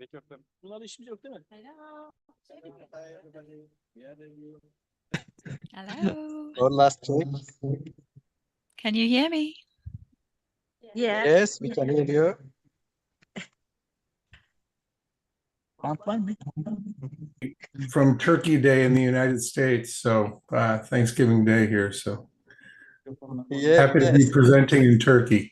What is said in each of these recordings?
Gerek yok. Bunlarla işimiz yok değil mi? Hello. One last check. Can you hear me? Yeah. Yes, we can hear you. From Turkey Day in the United States, so Thanksgiving Day here. So happy to be Yes. presenting in Turkey.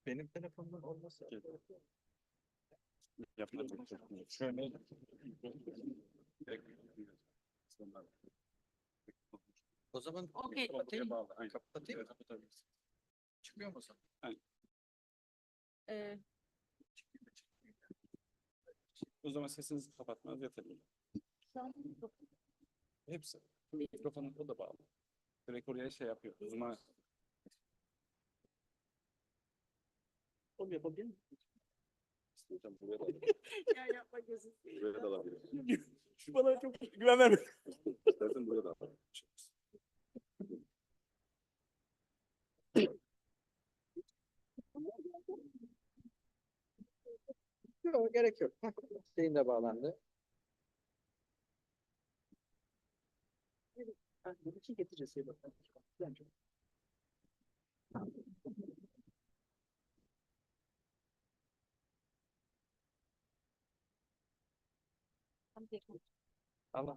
Benim telefonumdan olmasa. Şöyle. O zaman Okay. kapatayım. Çıkmıyor musun? O zaman sesinizi kapatmanız yeterli. Hepsi. Mikrofonun o da bağlı. Direkt oraya şey yapıyor. O zaman onu yapabilir miyim? Ya yapma gözüm. Buraya da alabilir. Şu bana çok güven vermedi. İstersen buraya da alabilir. Yok, gerek yok. Şeyin de bağlandı. Bu iki getireceğiz. Bakalım. Bence. Al.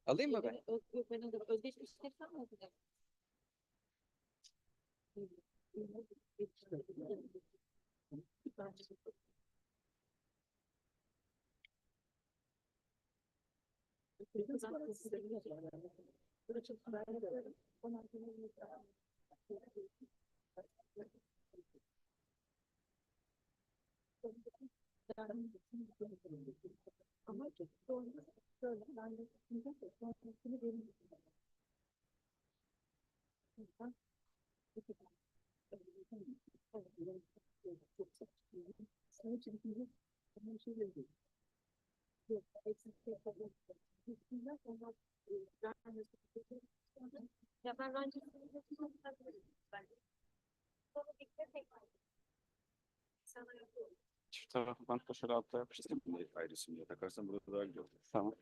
Alayım mı ben? Yok ben de özgeçmiş istersen mi okuyacağım? Ama çok doğru. Şöyle ben de sonrasını benim ya ben bence Çift tarafı bantla şöyle altta yapıştırayım. Ayrısını ya takarsan burada daha güzel olur. Tamam.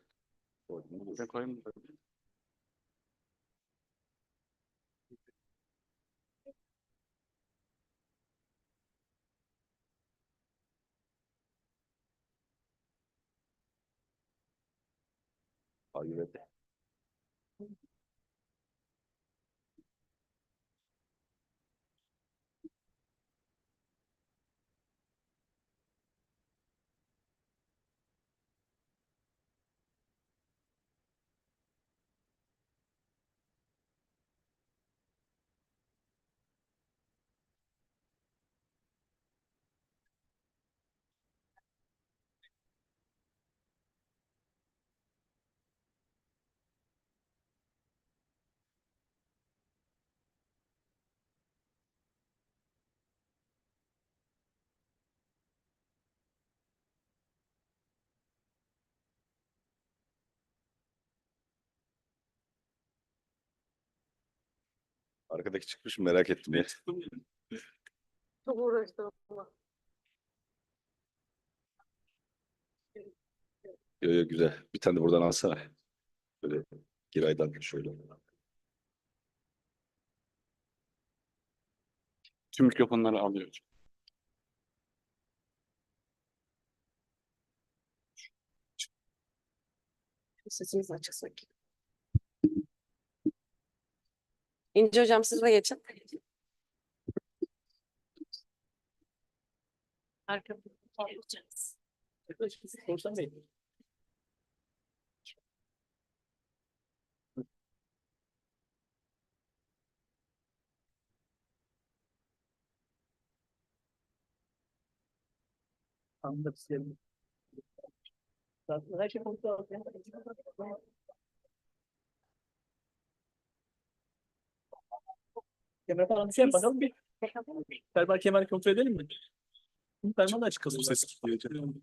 Buraya koyayım mı? Hayır. Arkadaki çıkmış mı merak ettim ya. Çok uğraştım ama. Yo, güzel. Bir tane de buradan alsana. Böyle giraydan şöyle. Tüm mikrofonları alıyor. Sesimiz açık sanki. İnce hocam siz de geçin. Arka geçeceğiz. Korsan Bey. Anladım. Zaten her şey kontrol. Kemer falan bir şey yapalım bir. Termal kemer kontrol edelim mi? Termal açık kalıyor. Ses gidiyor canım.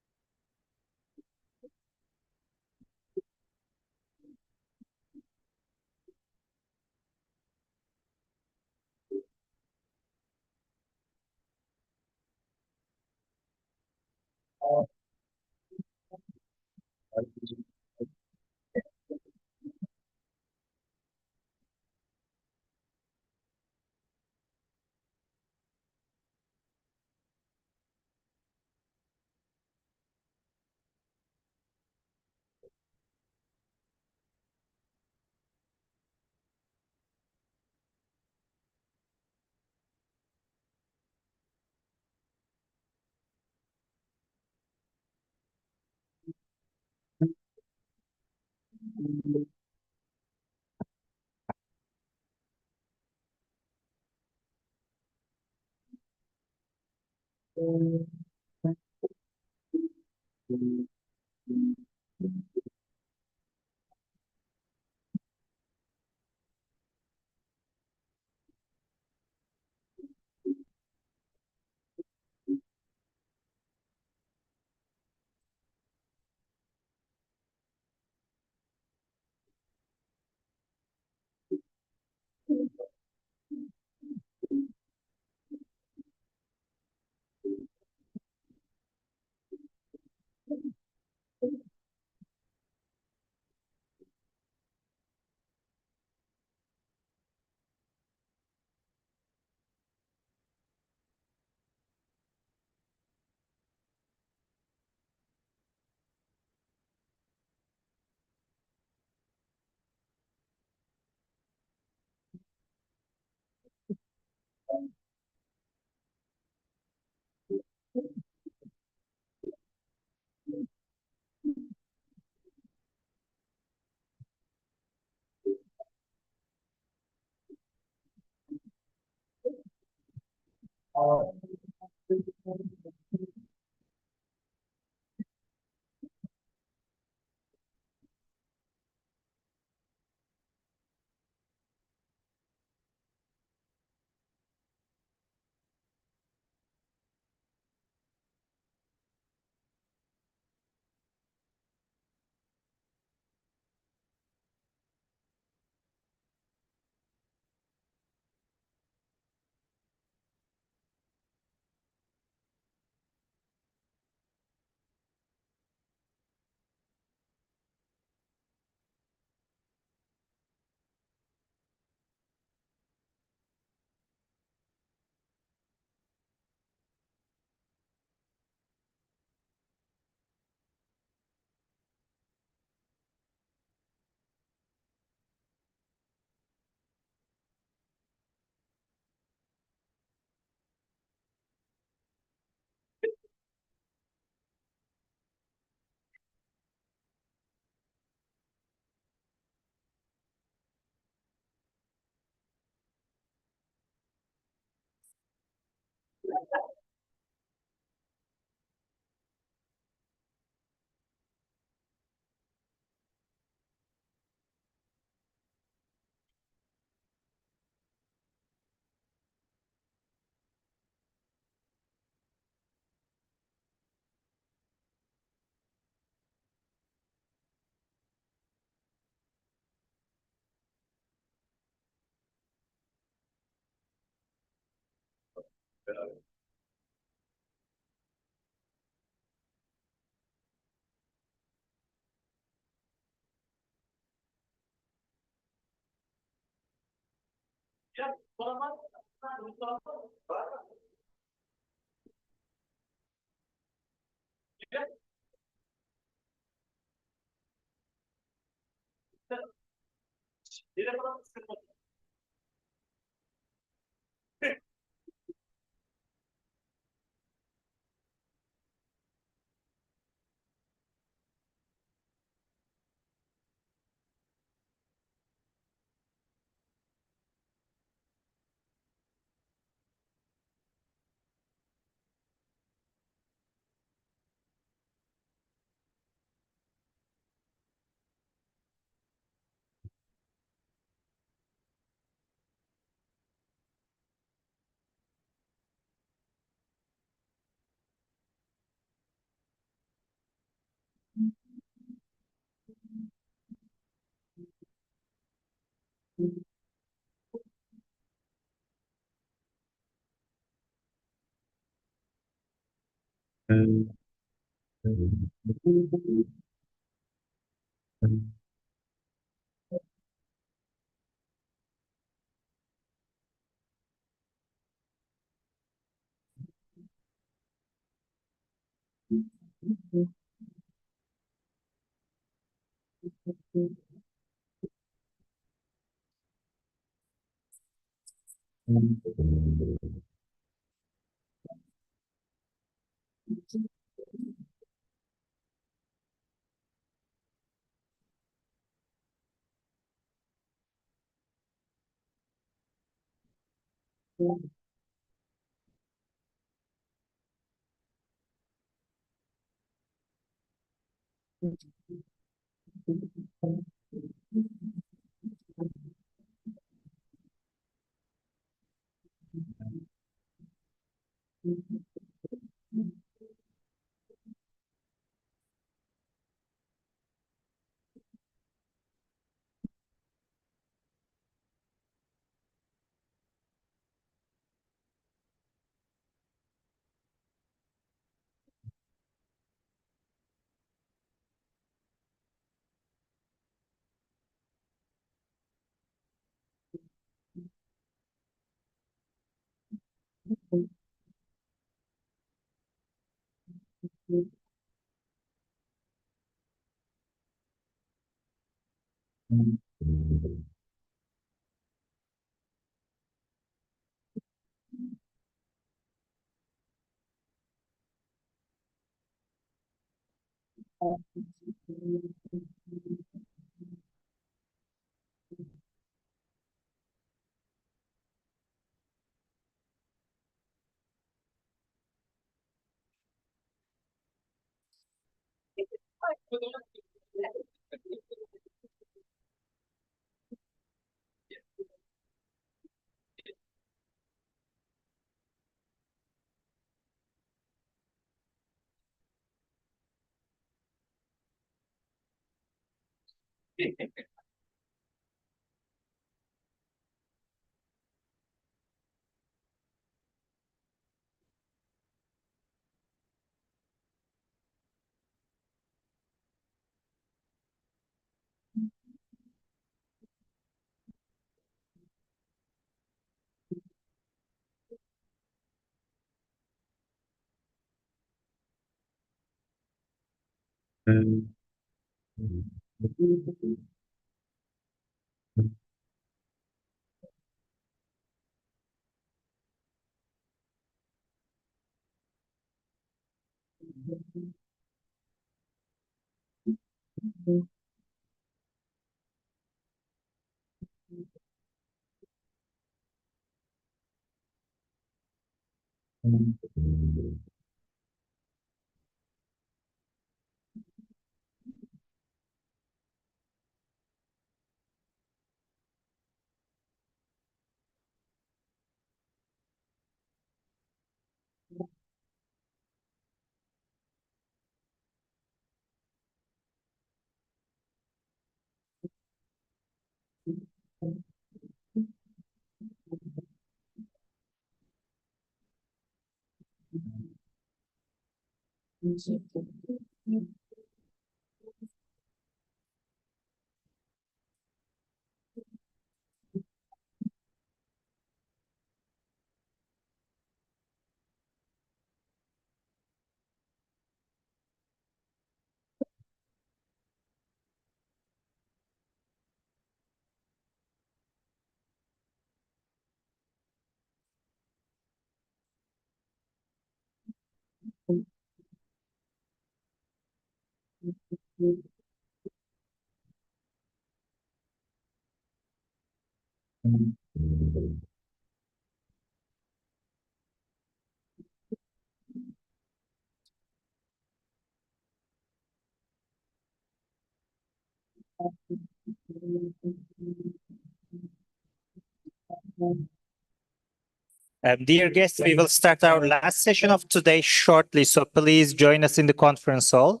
Dear guests, we will start our last session of today shortly, so please join us in the conference hall.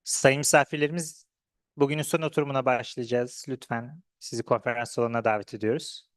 Sayın misafirlerimiz, bugünün son oturumuna başlayacağız. Lütfen sizi konferans salonuna davet ediyoruz.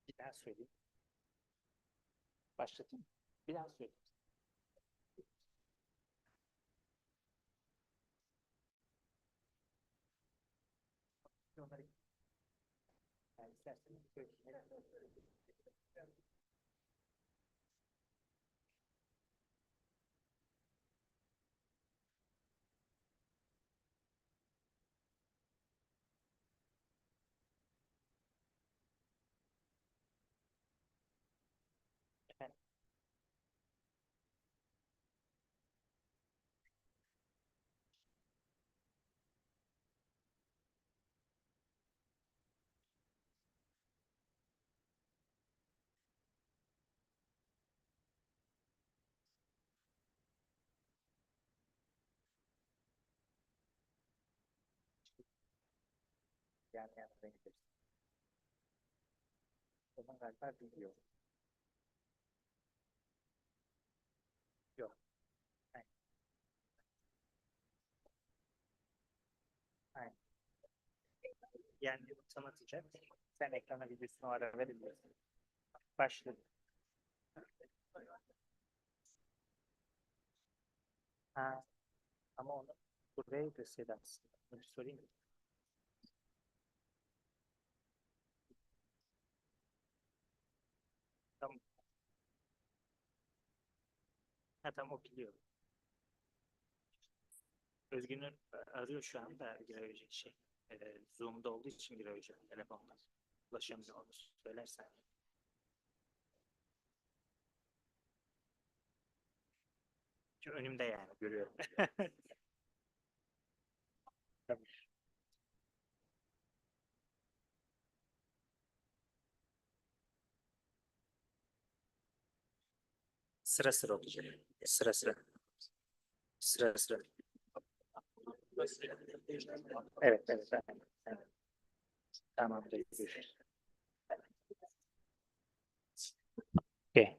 Bir daha söyleyeyim. Başlatayım mı? Bir daha söyleyeyim. Yani isterseniz söyleyeyim. Efendim? Yani gidelim. O zaman galiba biliyor. Yok. Aynen. Aynen. Yani tanıtacak. Sen ekrana videosunu ara verebilirsin. Başladı. Ha, ama onu buraya gösterdi aslında. Bunu bir sorayım. Tamam. Ha, tamam, o biliyor. Özgün'ün arıyor şu anda girebilecek şey. Zoom'da olduğu için girebilecek telefonla. Ulaşamıyor, onu söylersen. Çünkü önümde yani görüyorum. Tabii. Sıra sıra olacak. Sıra sıra. Sıra sıra. Evet, evet. Evet. Tamam. Görüşürüz. Okay.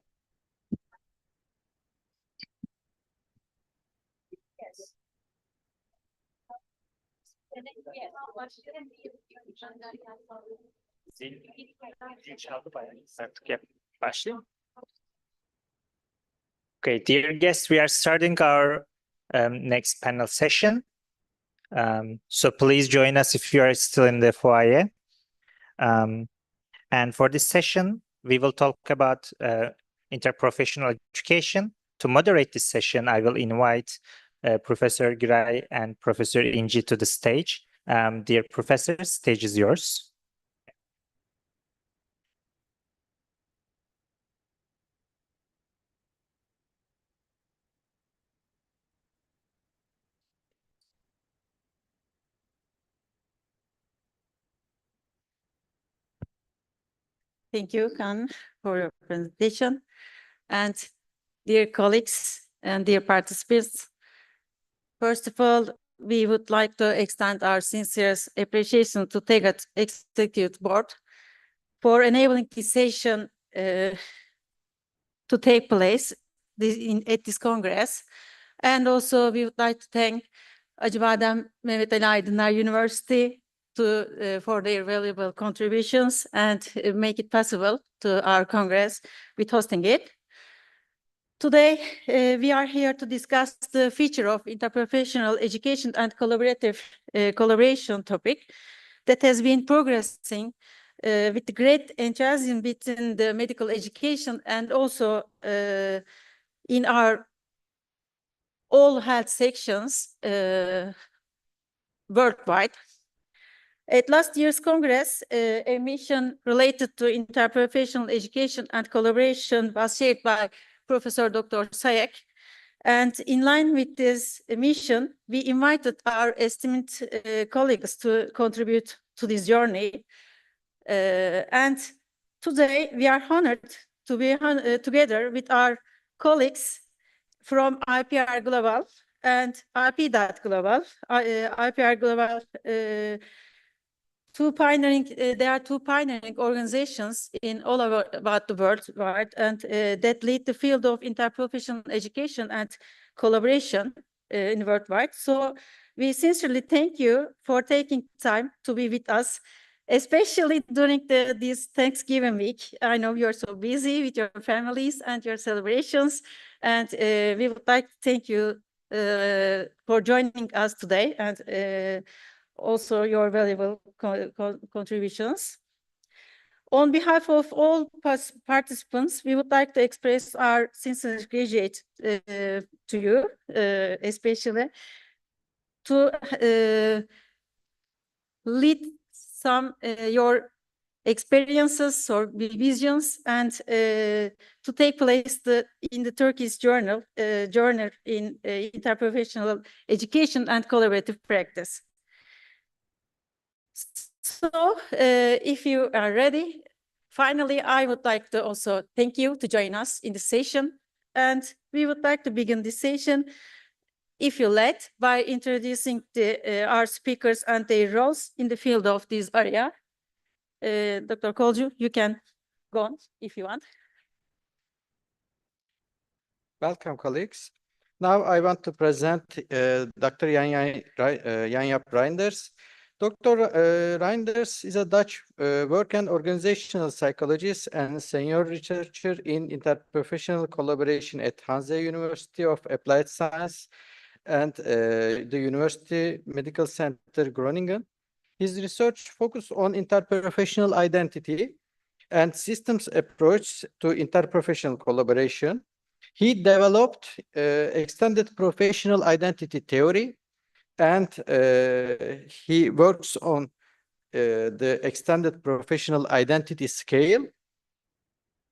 Zil çaldı bayağı. Artık yap. Başlayalım. Okay, dear guests, we are starting our next panel session. So please join us if you are still in the foyer. And for this session, we will talk about interprofessional education. To moderate this session, I will invite Professor Giray and Professor Inci to the stage. Dear professors, stage is yours. Thank you, Kaan, for your presentation. And dear colleagues and dear participants, first of all, we would like to extend our sincerest appreciation to TEGAT Executive Board for enabling this session to take place at this Congress. And also we would like to thank Acıbadem Mehmet Ali Aydınlar University for their valuable contributions and make it possible to our Congress with hosting it. Today, we are here to discuss the future of interprofessional education and collaborative collaboration topic that has been progressing with great enthusiasm within the medical education and also in our all health sections worldwide. At last year's Congress, a mission related to interprofessional education and collaboration was shared by Professor Dr. Sayek. And in line with this mission, we invited our esteemed colleagues to contribute to this journey. And today we are honored to be together with our colleagues from IPR Global and IP.Global. IPR Global, there are two pioneering organizations in all over about the world, right? And that lead the field of interprofessional education and collaboration in worldwide. So we sincerely thank you for taking time to be with us, especially during this Thanksgiving week. I know you're so busy with your families and your celebrations, and we would like to thank you for joining us today and also your valuable contributions. On behalf of all participants, we would like to express our sincere gratitude to you, especially to lead some your experiences or visions and to take place in the Turkish journal in interprofessional education and collaborative practice. So if you are ready, finally, I would like to also thank you to join us in the session. And we would like to begin this session, if you let, by introducing our speakers and their roles in the field of this area. Dr. Kolcu, you can go on if you want. Welcome, colleagues. Now I want to present Dr. Jan-Jaap Reinders. Dr. Reinders is a Dutch work and organizational psychologist and senior researcher in interprofessional collaboration at Hanze University of Applied Science and the University Medical Center Groningen. His research focuses on interprofessional identity and systems approach to interprofessional collaboration. He developed extended professional identity theory, and he works on the extended professional identity scale.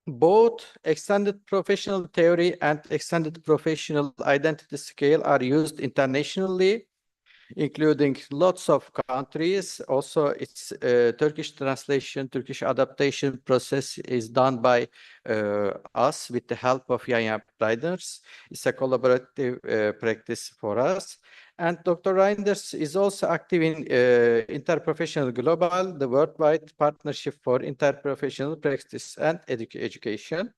Both extended professional theory and extended professional identity scale are used internationally, including lots of countries. Also, its Turkish translation, Turkish adaptation process is done by us with the help of Jan-Jaap Reinders. It's a collaborative practice for us. And Dr. Reinders is also active in Interprofessional Global, the worldwide partnership for interprofessional practice and education.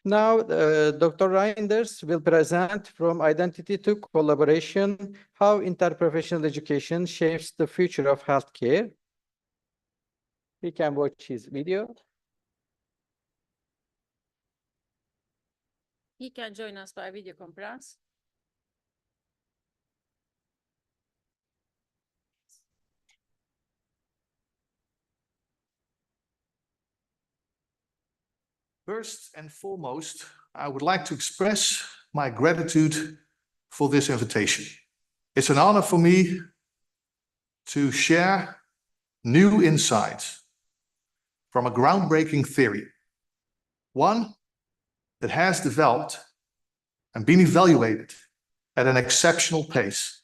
Now, Dr. Reinders will present from identity to collaboration, how interprofessional education shapes the future of healthcare. We can watch his video. He can join us by video conference. First and foremost, I would like to express my gratitude for this invitation. It's an honor for me to share new insights from a groundbreaking theory, one that has developed and been evaluated at an exceptional pace,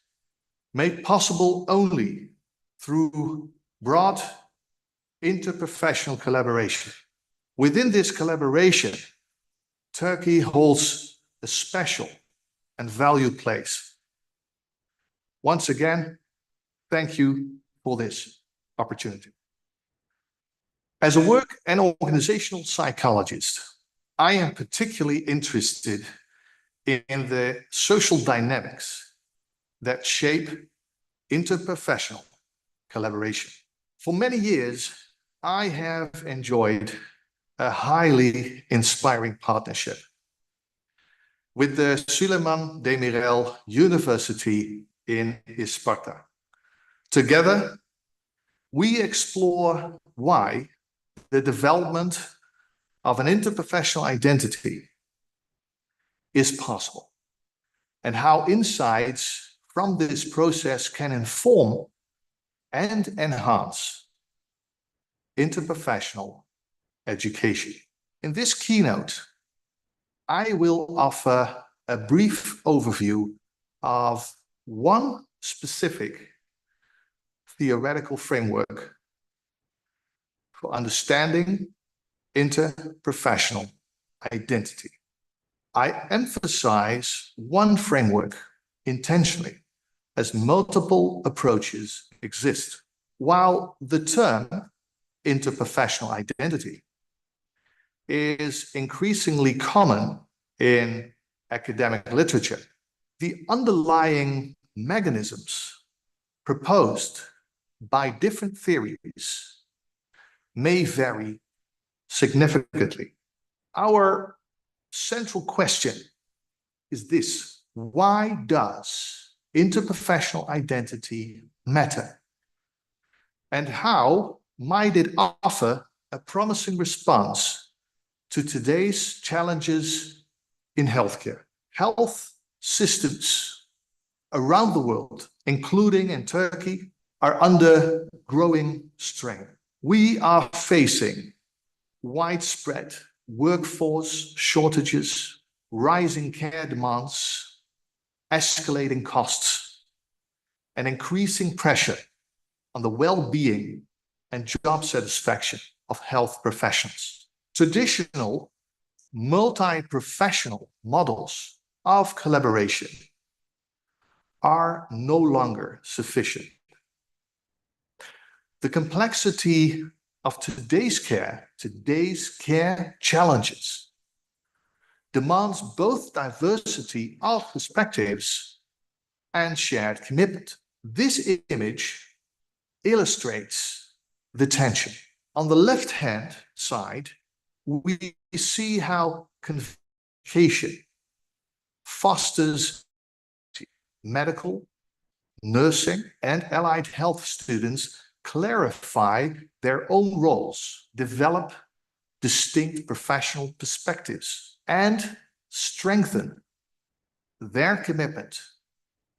made possible only through broad interprofessional collaboration. Within this collaboration, Turkey holds a special and valued place. Once again, thank you for this opportunity. As a work and organizational psychologist, I am particularly interested in the social dynamics that shape interprofessional collaboration. For many years, I have enjoyed a highly inspiring partnership with the Süleyman Demirel University in Isparta. Together, we explore why the development of an interprofessional identity is possible and how insights from this process can inform and enhance interprofessional education. In this keynote, I will offer a brief overview of one specific theoretical framework for understanding interprofessional identity. I emphasize one framework intentionally, as multiple approaches exist. While the term interprofessional identity is increasingly common in academic literature, the underlying mechanisms proposed by different theories may vary significantly. Our central question is this: why does interprofessional identity matter? And how might it offer a promising response to today's challenges in healthcare? Health systems around the world, including in Turkey, are under growing strain. We are facing widespread workforce shortages, rising care demands, escalating costs, and increasing pressure on the well-being and job satisfaction of health professionals. Traditional multi-professional models of collaboration are no longer sufficient. The complexity of today's care challenges, demands both diversity of perspectives and shared commitment. This image illustrates the tension. On the left-hand side, we see how convocation fosters medical, nursing, and allied health students clarify their own roles, develop distinct professional perspectives, and strengthen their commitment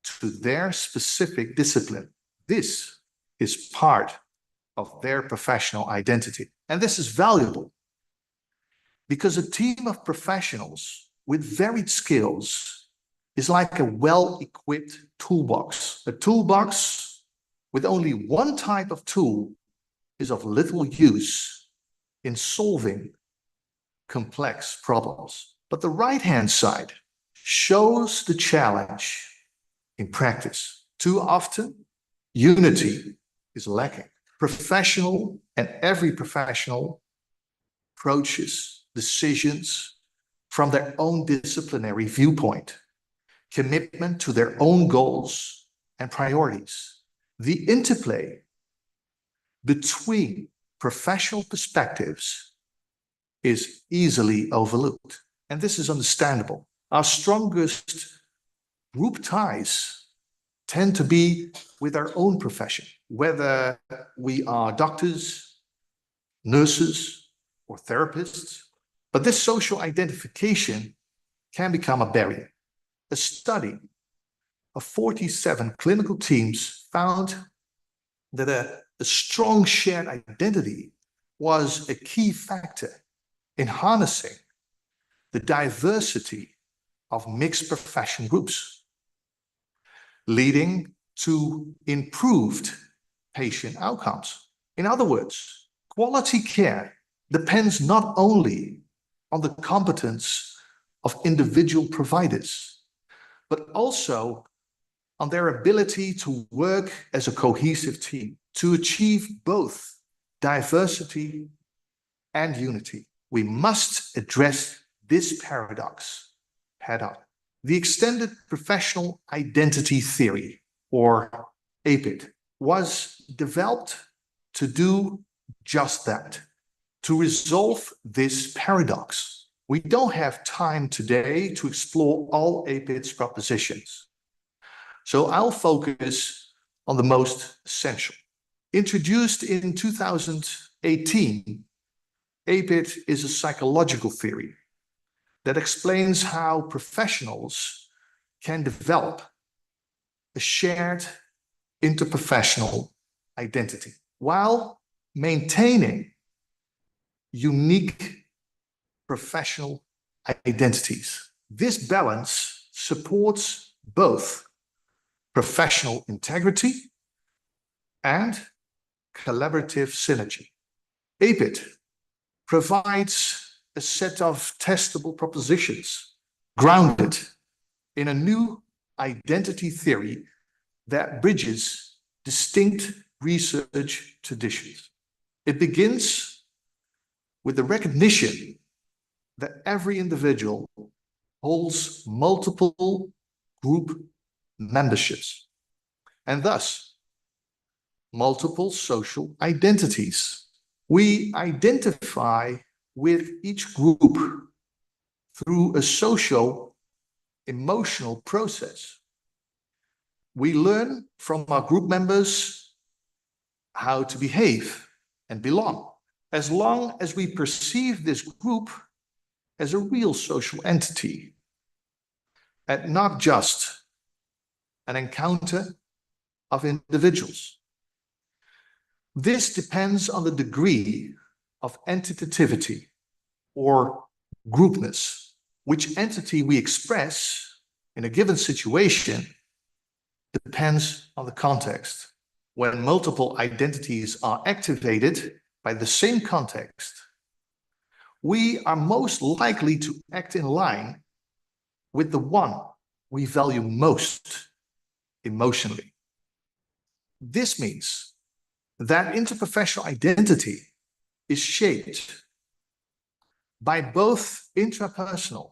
to their specific discipline. This is part of their professional identity. And this is valuable because a team of professionals with varied skills is like a well-equipped toolbox. A toolbox with only one type of tool is of little use in solving complex problems. But the right-hand side shows the challenge in practice. Too often, unity is lacking. Professional and every professional approaches decisions from their own disciplinary viewpoint, commitment to their own goals and priorities. The interplay between professional perspectives is easily overlooked, and this is understandable. Our strongest group ties tend to be with our own profession, whether we are doctors, nurses, or therapists. But this social identification can become a barrier. A study of 47 clinical teams found that a strong shared identity was a key factor in harnessing the diversity of mixed profession groups, leading to improved patient outcomes. In other words, quality care depends not only on the competence of individual providers, but also on their ability to work as a cohesive team to achieve both diversity and unity. We must address this paradox head on. The extended professional identity theory, or APID, was developed to do just that, to resolve this paradox. We don't have time today to explore all APID's propositions, so I'll focus on the most essential. Introduced in 2018, APID is a psychological theory that explains how professionals can develop a shared interprofessional identity while maintaining unique professional identities. This balance supports both professional integrity and collaborative synergy. APID provides a set of testable propositions grounded in a new identity theory that bridges distinct research traditions. It begins with the recognition that every individual holds multiple group memberships and thus multiple social identities. We identify with each group through a social emotional process. We learn from our group members how to behave and belong, as long as we perceive this group as a real social entity and not just an encounter of individuals. This depends on the degree of entitativity or groupness, which entity we express in a given situation depends on the context. When multiple identities are activated by the same context, we are most likely to act in line with the one we value most emotionally. This means that interprofessional identity is shaped by both intrapersonal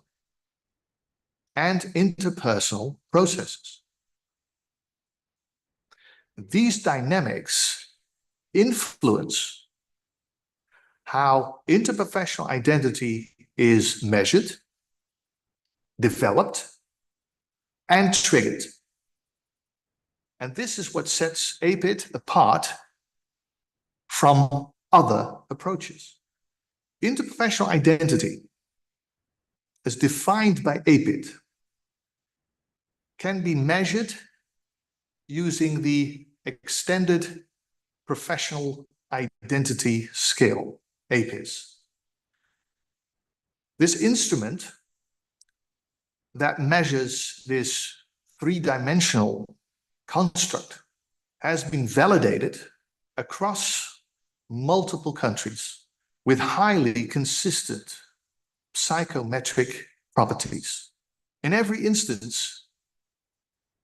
and interpersonal processes. These dynamics influence how interprofessional identity is measured, developed, and triggered. And this is what sets APID apart from other approaches. Interprofessional identity, as defined by APID, can be measured using the Extended Professional Identity Scale, APIS. This instrument that measures this three-dimensional construct has been validated across multiple countries with highly consistent psychometric properties. In every instance,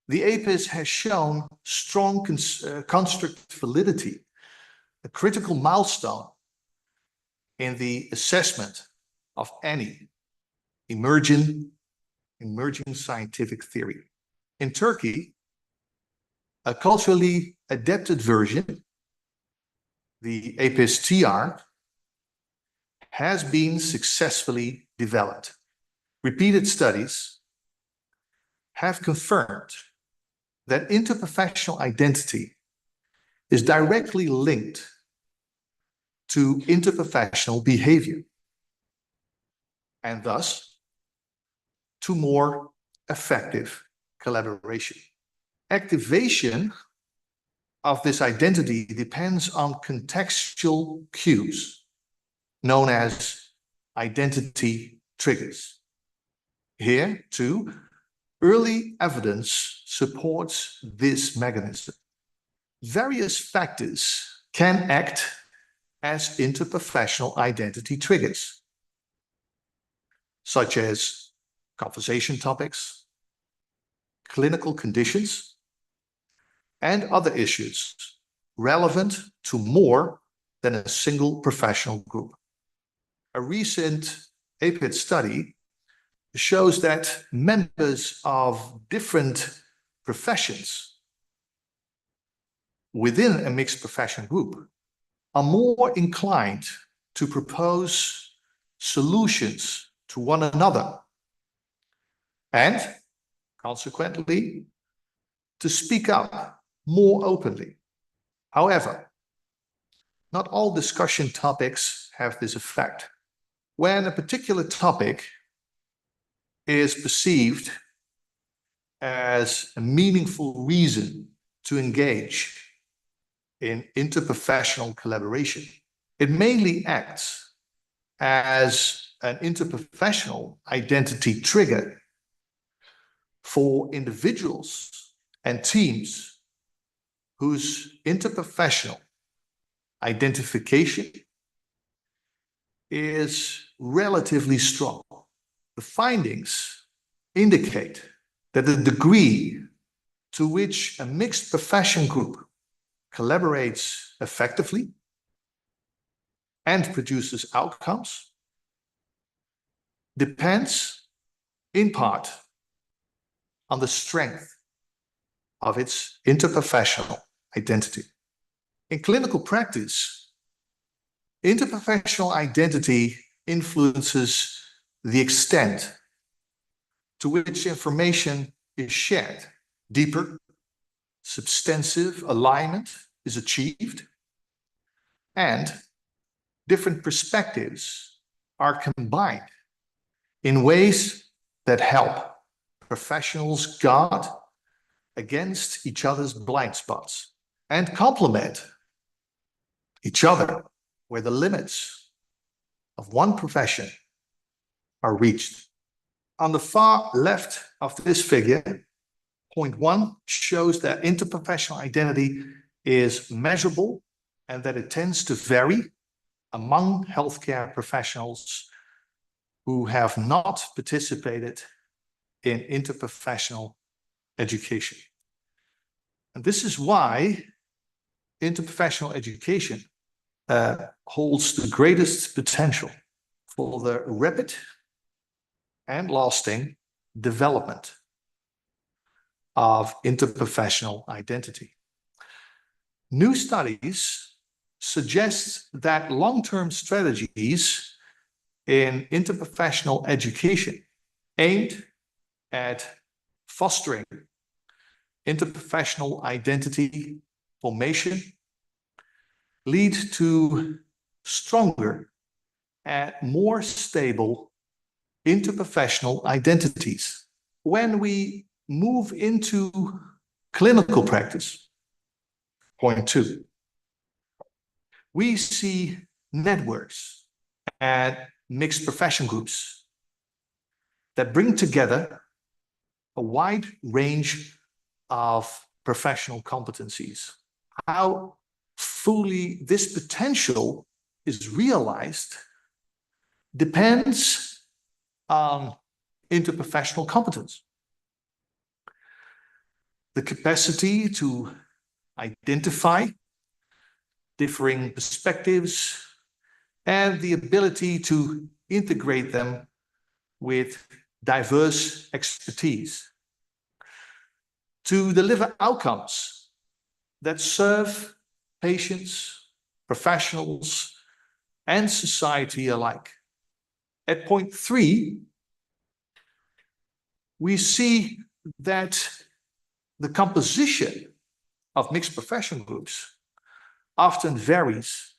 the APIS has shown strong construct validity, a critical milestone in the assessment of any emerging scientific theory. In Turkey, a culturally adapted version, the APIS-TR, has been successfully developed. Repeated studies have confirmed that interprofessional identity is directly linked to interprofessional behavior and thus to more effective collaboration. activation of this identity depends on contextual cues known as identity triggers. Here, too, early evidence supports this mechanism. Various factors can act as interprofessional identity triggers, such as conversation topics, clinical conditions, and other issues relevant to more than a single professional group. A recent APID study shows that members of different professions within a mixed profession group are more inclined to propose solutions to one another and, consequently, to speak up more openly. However, not all discussion topics have this effect. When a particular topic is perceived as a meaningful reason to engage in interprofessional collaboration, it mainly acts as an interprofessional identity trigger for individuals and teams whose interprofessional identification is relatively strong. The findings indicate that the degree to which a mixed profession group collaborates effectively and produces outcomes depends in part on the strength of its interprofessional identity. In clinical practice, interprofessional identity influences the extent to which information is shared. Deeper, substantive alignment is achieved, and different perspectives are combined in ways that help professionals guard against each other's blind spots and complement each other where the limits of one profession are reached. On the far left of this figure, point 1 shows that interprofessional identity is measurable and that it tends to vary among healthcare professionals who have not participated in interprofessional education. And this is why interprofessional education holds the greatest potential for the rapid and lasting development of interprofessional identity. New studies suggest that long-term strategies in interprofessional education aimed at fostering interprofessional identity formation lead to stronger and more stable interprofessional identities. When we move into clinical practice, point 2, we see networks and mixed profession groups that bring together a wide range of professional competencies. How fully this potential is realized depends on interprofessional competence. The capacity to identify differing perspectives and the ability to integrate them with diverse expertise to deliver outcomes that serve patients, professionals, and society alike. At point 3, we see that the composition of mixed profession groups often varies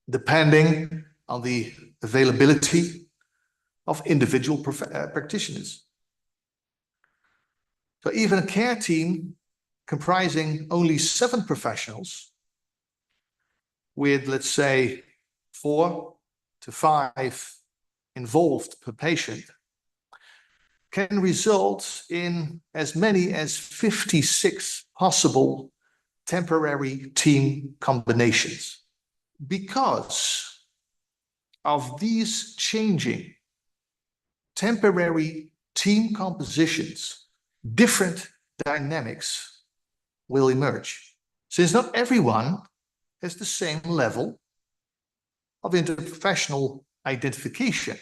depending on the availability of individual practitioners. So even a care team comprising only 7 professionals with, let's say, 4 to 5 involved per patient can result in as many as 56 possible temporary team combinations. Because of these changing temporary team compositions, different dynamics will emerge, since not everyone has the same level of interprofessional identification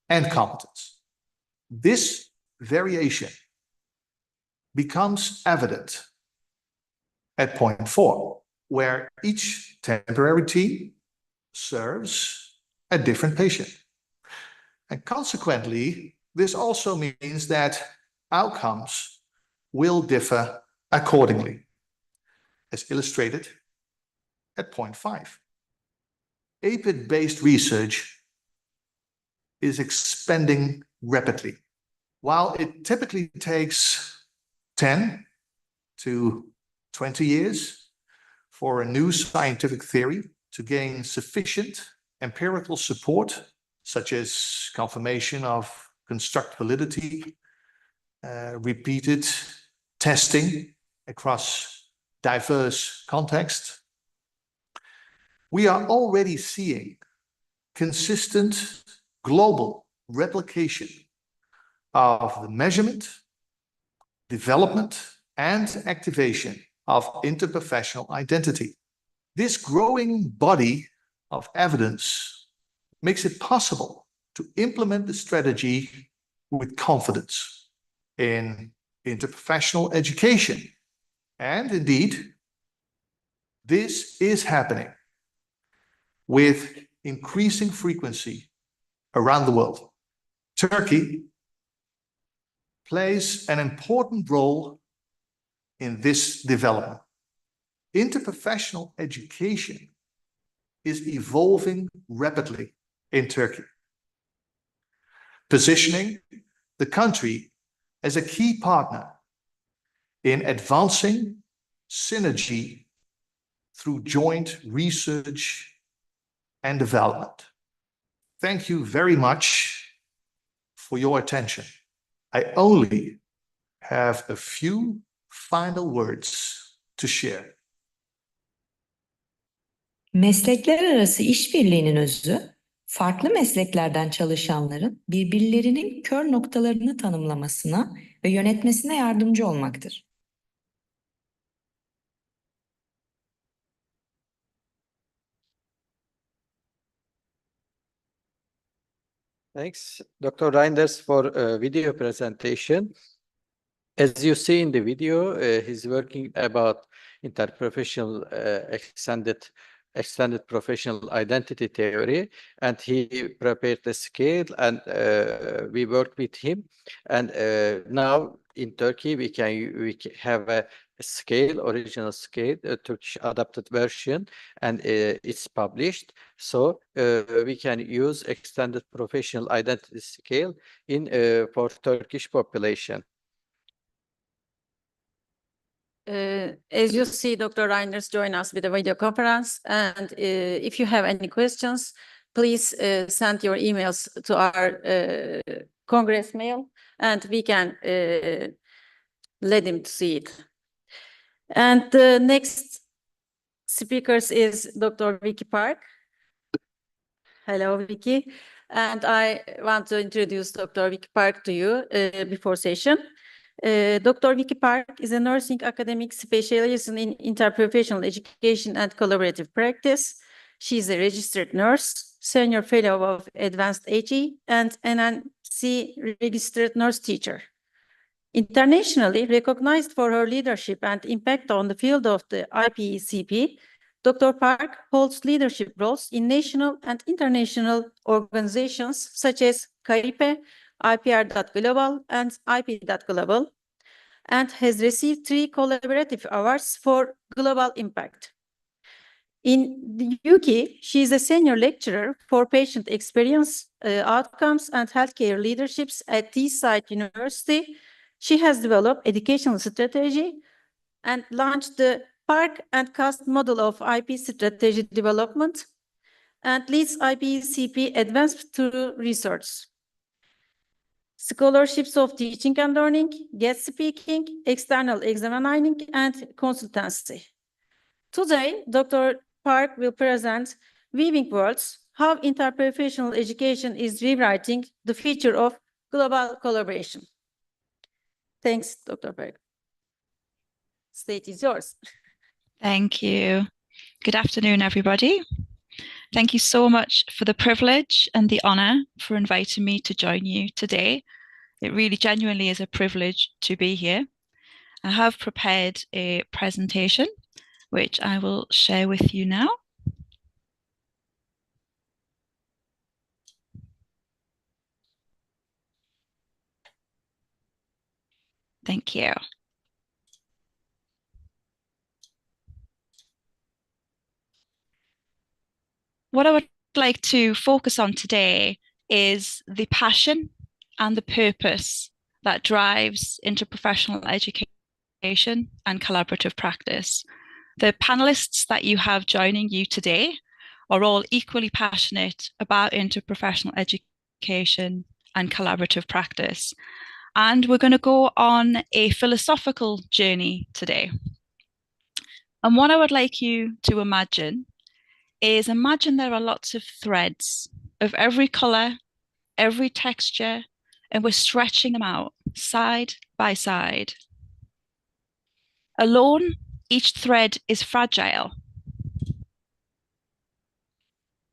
and competence. This variation becomes evident at point 4, where each temporary team serves a different patient. And consequently, this also means that outcomes will differ accordingly, as illustrated at point 5. APID-based research is expanding rapidly. While it typically takes 10 to 20 years for a new scientific theory to gain sufficient empirical support, such as confirmation of construct validity, repeated testing across diverse contexts, we are already seeing consistent global replication of the measurement, development, and activation of interprofessional identity. This growing body of evidence makes it possible to implement the strategy with confidence in interprofessional education. And indeed, this is happening with increasing frequency around the world. Turkey plays an important role in this development. Interprofessional education is evolving rapidly in Turkey, positioning the country as a key partner in advancing synergy through joint research and development. Thank you very much for your attention. I only have a few final words to share. Meslekler arası işbirliğinin özü, farklı mesleklerden çalışanların birbirlerinin kör noktalarını tanımlamasına ve yönetmesine yardımcı olmaktır. Thanks, Dr. Reinders, for video presentation. As you see in the video, he's working about interprofessional extended professional identity theory, and he prepared the scale, and we worked with him. And now in Turkey, we have a scale, original scale, a Turkish adapted version, and it's published. So we can use extended professional identity scale in for Turkish population. As you see, Dr. Reinders join us with a video conference. And if you have any questions, please send your emails to our Congress mail, and we can let him see it. And the next speakers is Dr. Vicky Park. Hello, Vicky. And I want to introduce Dr. Vicky Park to you before session. Dr. Vicky Park is a nursing academic specializing in interprofessional education and collaborative practice. She is a registered nurse, senior fellow of advanced HE, and NNC registered nurse teacher. Internationally recognized for her leadership and impact on the field of the IPCP, Dr. Park holds leadership roles in national and international organizations such as CAIPE, IPR.Global, and IP.Global, and has received 3 collaborative awards for global impact. In the UK, she is a senior lecturer for patient experience, outcomes, and healthcare leaderships at Teesside University. She has developed educational strategy and launched the Park and Cast model of IP strategy development and leads IPCP advanced through research. Scholarships of teaching and learning, guest speaking, external examining, and consultancy. Today, Dr. Park will present Weaving Worlds, how interprofessional education is rewriting the future of global collaboration. Thanks, Dr. Park. Stage is yours. Thank you. Good afternoon, everybody. Thank you so much for the privilege and the honor for inviting me to join you today. It really genuinely is a privilege to be here. I have prepared a presentation, which I will share with you now. Thank you. What I would like to focus on today is the passion and the purpose that drives interprofessional education and collaborative practice. The panelists that you have joining you today are all equally passionate about interprofessional education and collaborative practice. And we're going to go on a philosophical journey today. And what I would like you to imagine there are lots of threads of every color, every texture, and we're stretching them out side by side. Alone, each thread is fragile.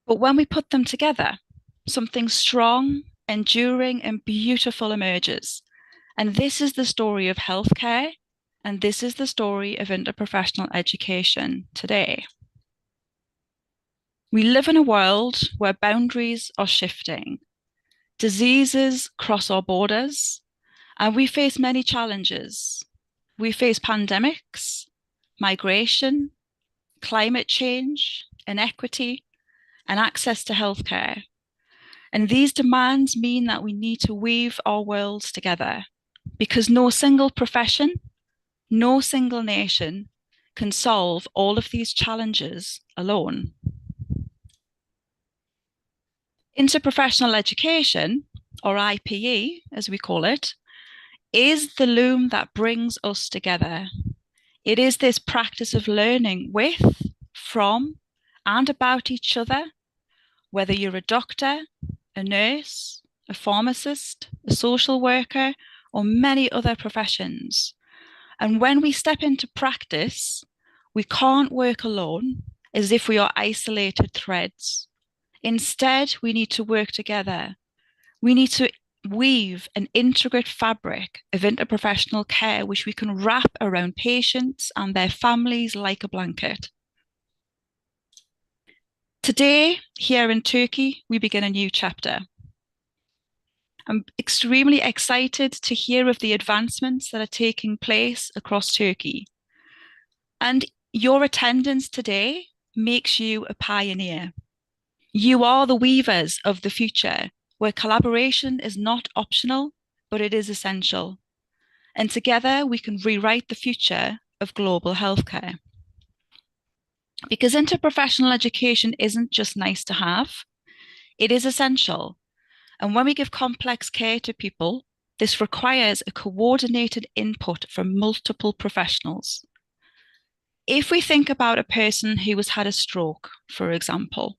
But when we put them together, something strong, enduring, and beautiful emerges. And this is the story of healthcare, and this is the story of interprofessional education today. We live in a world where boundaries are shifting. Diseases cross our borders, and we face many challenges. We face pandemics, migration, climate change, inequity, and access to healthcare. And these demands mean that we need to weave our worlds together, because no single profession, no single nation can solve all of these challenges alone. Interprofessional education, or IPE as we call it, is the loom that brings us together. It is this practice of learning with, from, and about each other, whether you're a doctor, a nurse, a pharmacist, a social worker, or many other professions. And when we step into practice, we can't work alone as if we are isolated threads. Instead, we need to work together. We need to weave an intricate fabric of interprofessional care which we can wrap around patients and their families like a blanket. Today, here in Turkey, we begin a new chapter. I'm extremely excited to hear of the advancements that are taking place across Turkey. And your attendance today makes you a pioneer. You are the weavers of the future, where collaboration is not optional, but it is essential. And together we can rewrite the future of global healthcare. Because interprofessional education isn't just nice to have, it is essential. And when we give complex care to people, this requires a coordinated input from multiple professionals. If we think about a person who has had a stroke, for example,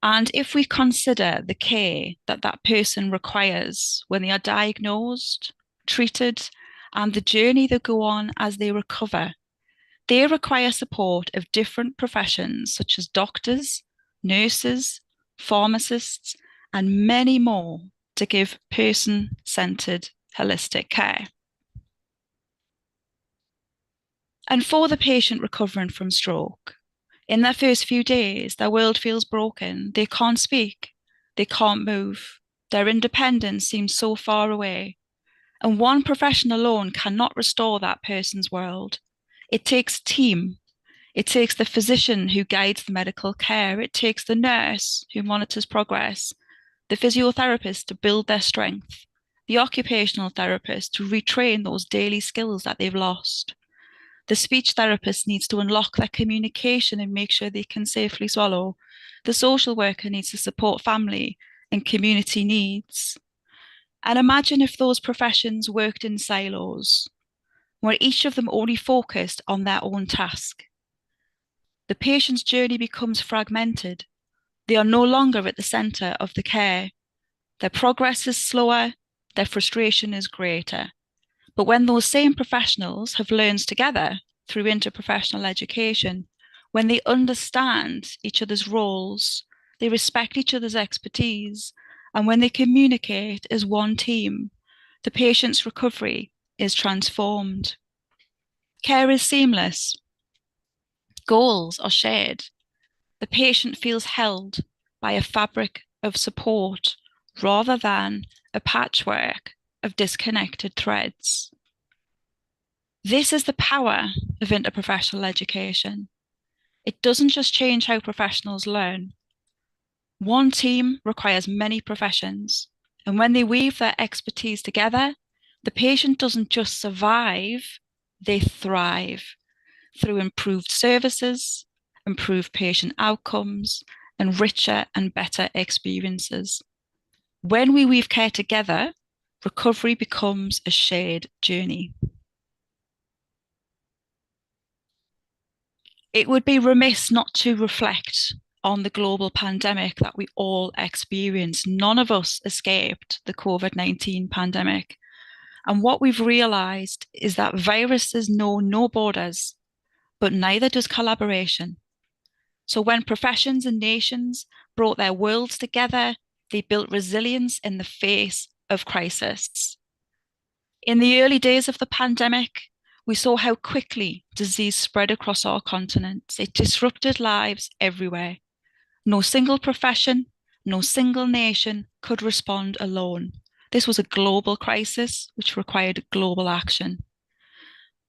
and if we consider the care that that person requires when they are diagnosed, treated, and the journey they go on as they recover, they require support of different professions such as doctors, nurses, pharmacists, and many more to give person-centered holistic care. And for the patient recovering from stroke, in their first few days, their world feels broken. They can't speak. They can't move. Their independence seems so far away. And one profession alone cannot restore that person's world. It takes a team. It takes the physician who guides the medical care. It takes the nurse who monitors progress, the physiotherapist to build their strength, the occupational therapist to retrain those daily skills that they've lost. The speech therapist needs to unlock their communication and make sure they can safely swallow. The social worker needs to support family and community needs. And imagine if those professions worked in silos, where each of them only focused on their own task. The patient's journey becomes fragmented. They are no longer at the centre of the care. Their progress is slower, their frustration is greater. But when those same professionals have learned together through interprofessional education, when they understand each other's roles, they respect each other's expertise, and when they communicate as one team, the patient's recovery is transformed. Care is seamless. Goals are shared. The patient feels held by a fabric of support rather than a patchwork of disconnected threads. This is the power of interprofessional education. It doesn't just change how professionals learn. One team requires many professions, and when they weave their expertise together, the patient doesn't just survive, they thrive through improved services, improved patient outcomes, and richer and better experiences. When we weave care together, recovery becomes a shared journey. It would be remiss not to reflect on the global pandemic that we all experienced. None of us escaped the COVID-19 pandemic. And what we've realized is that viruses know no borders, but neither does collaboration. So when professions and nations brought their worlds together, they built resilience in the face of crisis. In the early days of the pandemic, we saw how quickly disease spread across our continent. It disrupted lives everywhere. No single profession, no single nation could respond alone. This was a global crisis which required global action.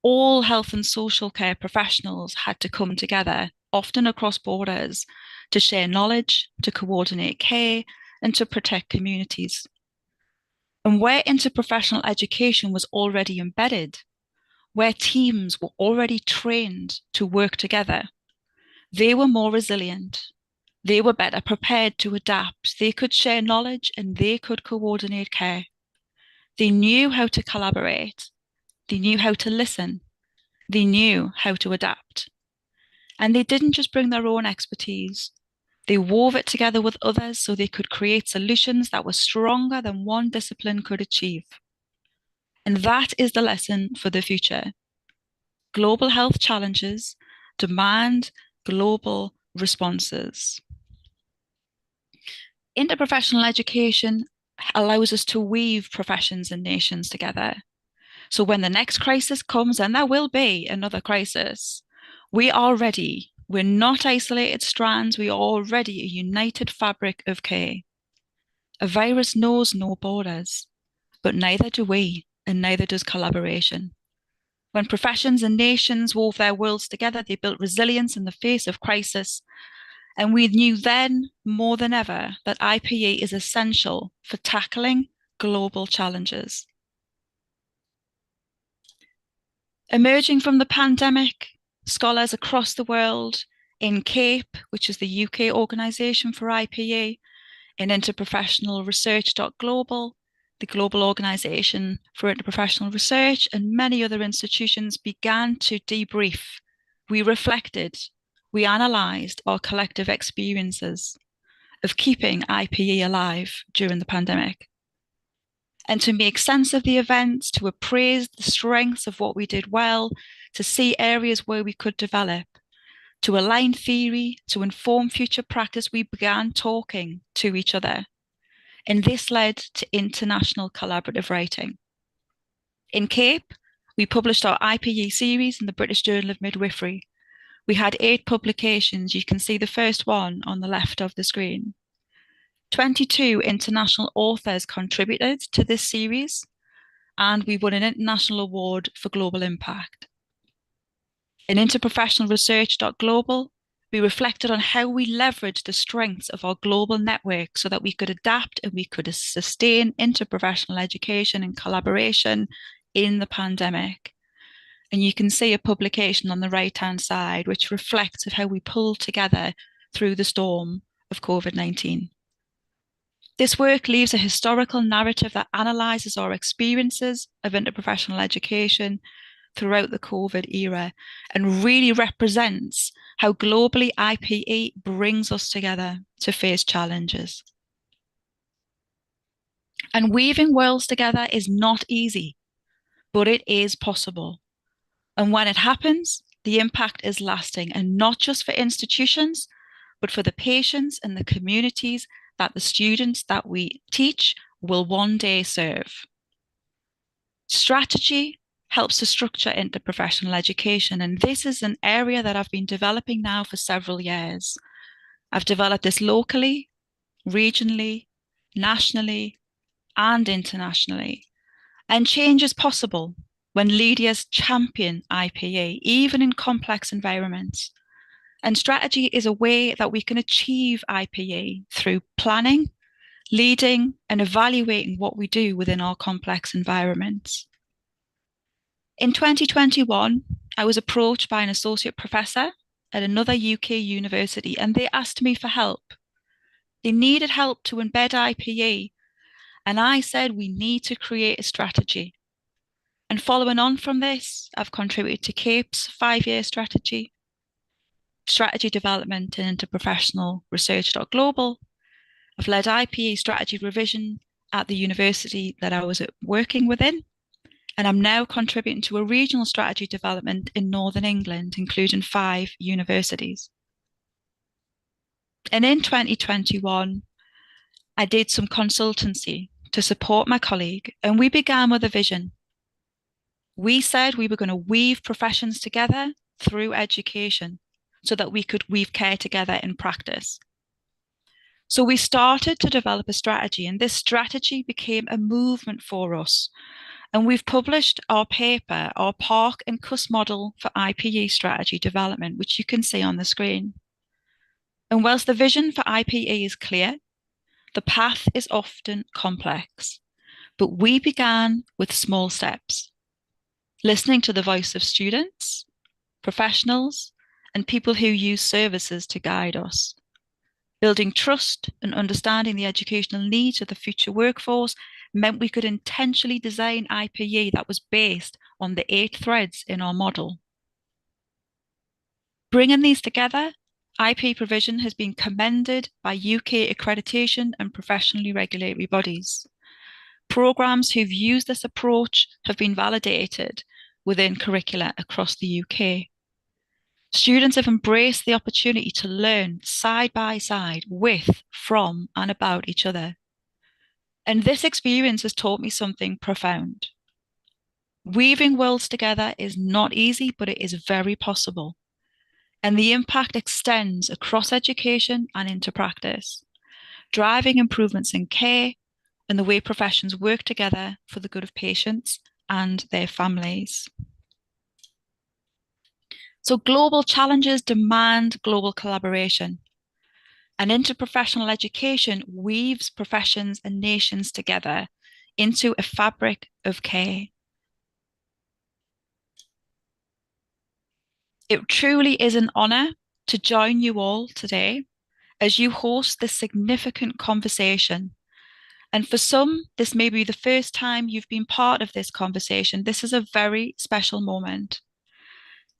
All health and social care professionals had to come together, often across borders, to share knowledge, to coordinate care, and to protect communities. And where interprofessional education was already embedded, where teams were already trained to work together, they were more resilient. They were better prepared to adapt. They could share knowledge and they could coordinate care. They knew how to collaborate. They knew how to listen. They knew how to adapt. And they didn't just bring their own expertise. They wove it together with others so they could create solutions that were stronger than one discipline could achieve. And that is the lesson for the future. Global health challenges demand global responses. Interprofessional education allows us to weave professions and nations together. So when the next crisis comes, and there will be another crisis, we are ready. We're not isolated strands. We are already a united fabric of care. A virus knows no borders, but neither do we, and neither does collaboration. When professions and nations wove their worlds together, they built resilience in the face of crisis. And we knew then more than ever that IPE is essential for tackling global challenges. Emerging from the pandemic, scholars across the world in CAPE, which is the UK organisation for IPE, in Interprofessional Research.global, the global organisation for interprofessional research, and many other institutions began to debrief. We reflected, we analysed our collective experiences of keeping IPE alive during the pandemic. And to make sense of the events, to appraise the strengths of what we did well, to see areas where we could develop, to align theory, to inform future practice, we began talking to each other. And this led to international collaborative writing. In CAPE, we published our IPE series in the British Journal of Midwifery. We had 8 publications. You can see the first one on the left of the screen. 22 international authors contributed to this series, and we won an international award for global impact. In Interprofessional Research.global, We reflected on how we leveraged the strengths of our global network so that we could adapt and we could sustain interprofessional education and collaboration in the pandemic. And you can see a publication on the right-hand side, which reflects of how we pulled together through the storm of COVID-19. This work leaves a historical narrative that analyses our experiences of interprofessional education throughout the COVID era and really represents how globally IPE brings us together to face challenges. And weaving worlds together is not easy, but it is possible. And when it happens, the impact is lasting, and not just for institutions, but for the patients and the communities that the students that we teach will one day serve. Strategy helps to structure interprofessional education, and this is an area that I've been developing now for several years. I've developed this locally, regionally, nationally, and internationally. And change is possible when leaders champion IPA, even in complex environments. And strategy is a way that we can achieve IPA through planning, leading, and evaluating what we do within our complex environments. In 2021, I was approached by an associate professor at another UK university, and they asked me for help. They needed help to embed IPA, and I said we need to create a strategy. And following on from this, I've contributed to CAPE's 5-year strategy, strategy development and interprofessional research.global. I've led IPA strategy revision at the university that I was working within, and I'm now contributing to a regional strategy development in Northern England, including 5 universities. And in 2021, I did some consultancy to support my colleague, and we began with a vision. We said we were going to weave professions together through education so that we could weave care together in practice. So we started to develop a strategy, and this strategy became a movement for us. And we've published our paper, our Park and Cuss model for IPE strategy development, which you can see on the screen. And whilst the vision for IPE is clear, the path is often complex. But we began with small steps, listening to the voice of students, professionals, and people who use services to guide us. Building trust and understanding the educational needs of the future workforce meant we could intentionally design IPE that was based on the 8 threads in our model. Bringing these together, IP provision has been commended by UK accreditation and professionally regulatory bodies. Programmes who've used this approach have been validated within curricula across the UK. Students have embraced the opportunity to learn side by side with, from, and about each other. And this experience has taught me something profound. Weaving worlds together is not easy, but it is very possible. And the impact extends across education and into practice, driving improvements in care and the way professions work together for the good of patients and their families. So global challenges demand global collaboration. And interprofessional education weaves professions and nations together into a fabric of care. It truly is an honour to join you all today as you host this significant conversation. And for some, this may be the first time you've been part of this conversation. This is a very special moment.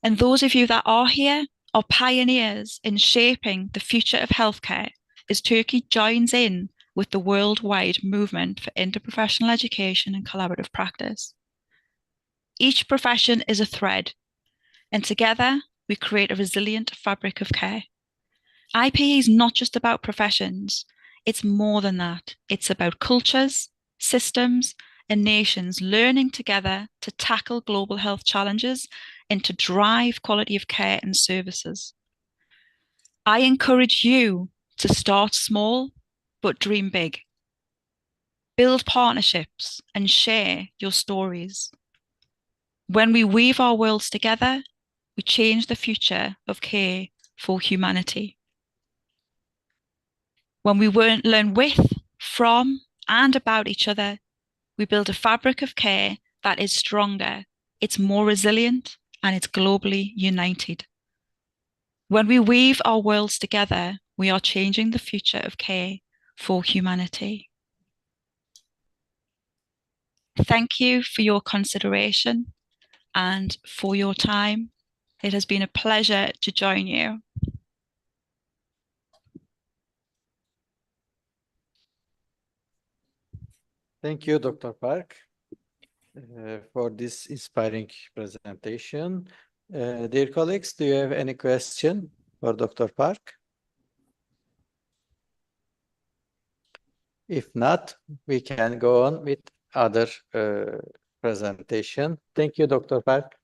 And those of you that are here are pioneers in shaping the future of healthcare as Turkey joins in with the worldwide movement for interprofessional education and collaborative practice. Each profession is a thread, and together we create a resilient fabric of care. IPE is not just about professions, it's more than that. It's about cultures, systems, and nations learning together to tackle global health challenges and to drive quality of care and services. I encourage you to start small, but dream big. Build partnerships and share your stories. When we weave our worlds together, we change the future of care for humanity. When we learn with, from, and about each other, we build a fabric of care that is stronger, it's more resilient, and it's globally united. When we weave our worlds together, we are changing the future of care for humanity. Thank you for your consideration and for your time. It has been a pleasure to join you. Thank you, Dr. Park, for this inspiring presentation. Dear colleagues, do you have any question for Dr. Park? If not, we can go on with other presentation. Thank you, Dr. Park.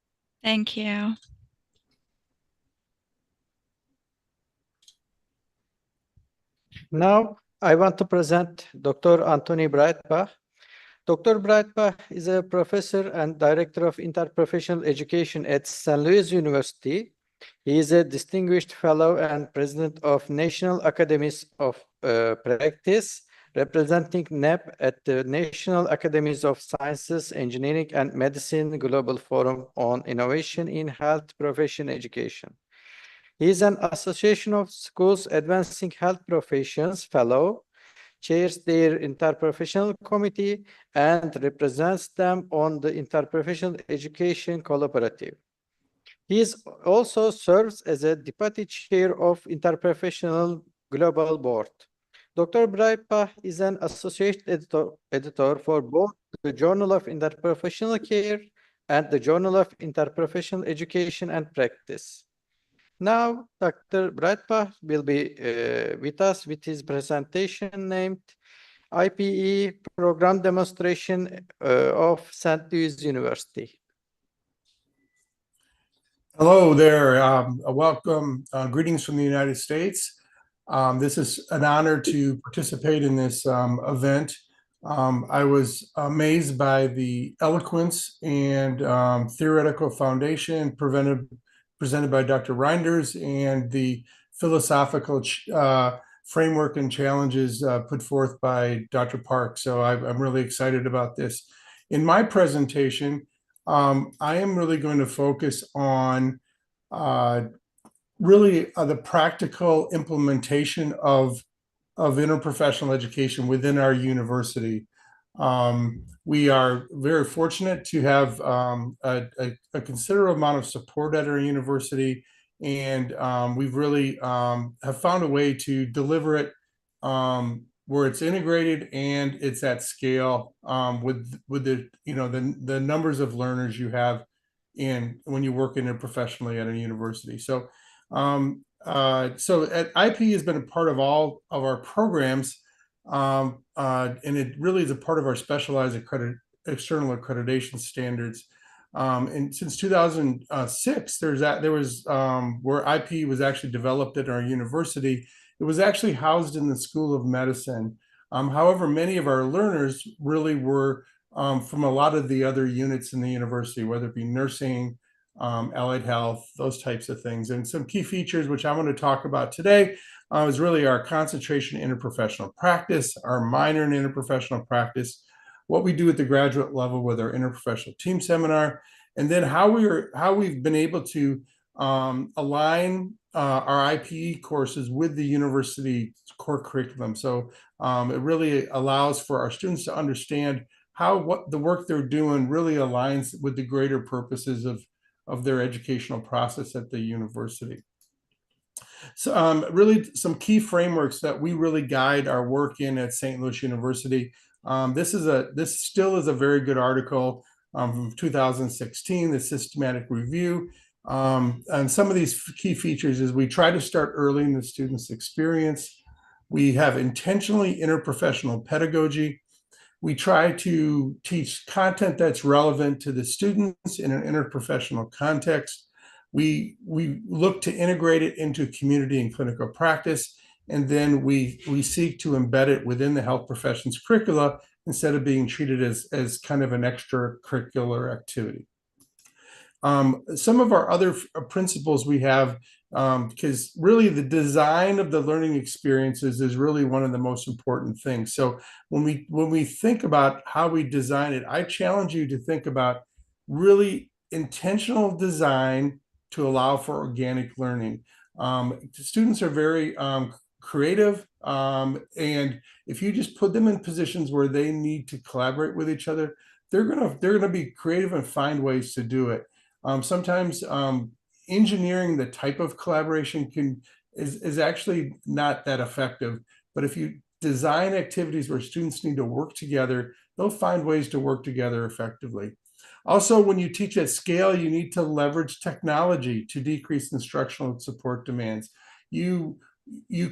Thank you. Now, I want to present Dr. Anthony Breitbach. Dr. Breitbach is a professor and director of interprofessional education at St. Louis University. He is a distinguished fellow and president of National Academies of Practice, representing NAP at the National Academies of Sciences, Engineering, and Medicine Global Forum on Innovation in Health Profession Education. He is an Association of Schools Advancing Health Professions Fellow, chairs their interprofessional committee, and represents them on the Interprofessional Education Collaborative. He also serves as a deputy chair of Interprofessional Global Board. Dr. Breitbach is an associate editor for both the Journal of Interprofessional Care and the Journal of Interprofessional Education and Practice. Now, Dr. Breitbach will be with us with his presentation named IPE Program Demonstration of St. Louis University. Hello there. Welcome. Greetings from the United States. This is an honor to participate in this event. I was amazed by the eloquence and theoretical foundation presented by Dr. Reinders and the philosophical framework and challenges put forth by Dr. Park. So I'm really excited about this. In my presentation, I am really going to focus on the practical implementation of interprofessional education within our university. We are very fortunate to have a considerable amount of support at our university, and we've really have found a way to deliver it where it's integrated and it's at scale with the numbers of learners you have when you work interprofessionally at a university. So at IP has been a part of all of our programs, and it really is a part of our specialized external accreditation standards. And since 2006, there was where IP was actually developed at our university. It was actually housed in the School of Medicine. However, many of our learners really were from a lot of the other units in the university, whether it be nursing, allied health, those types of things. And some key features, which I want to talk about today, is really our concentration in interprofessional practice, our minor in interprofessional practice, what we do at the graduate level with our interprofessional team seminar, and then how we've been able to align our IPE courses with the university core curriculum. So it really allows for our students to understand what the work they're doing really aligns with the greater purposes of their educational process at the university. So really some key frameworks that we really guide our work in at St. Louis University. This still is a very good article from 2016, the systematic review. And some of these key features is we try to start early in the student's experience. We have intentionally interprofessional pedagogy. We try to teach content that's relevant to the students in an interprofessional context. We look to integrate it into community and clinical practice, and then we seek to embed it within the health professions curricula instead of being treated as kind of an extracurricular activity. Some of our other principles we have because really the design of the learning experiences is really one of the most important things. So when we think about how we design it, I challenge you to think about really intentional design to allow for organic learning. Students are very creative, and if you just put them in positions where they need to collaborate with each other, they're gonna be creative and find ways to do it. Sometimes engineering the type of collaboration is actually not that effective. But if you design activities where students need to work together, they'll find ways to work together effectively. Also, when you teach at scale, you need to leverage technology to decrease instructional and support demands. You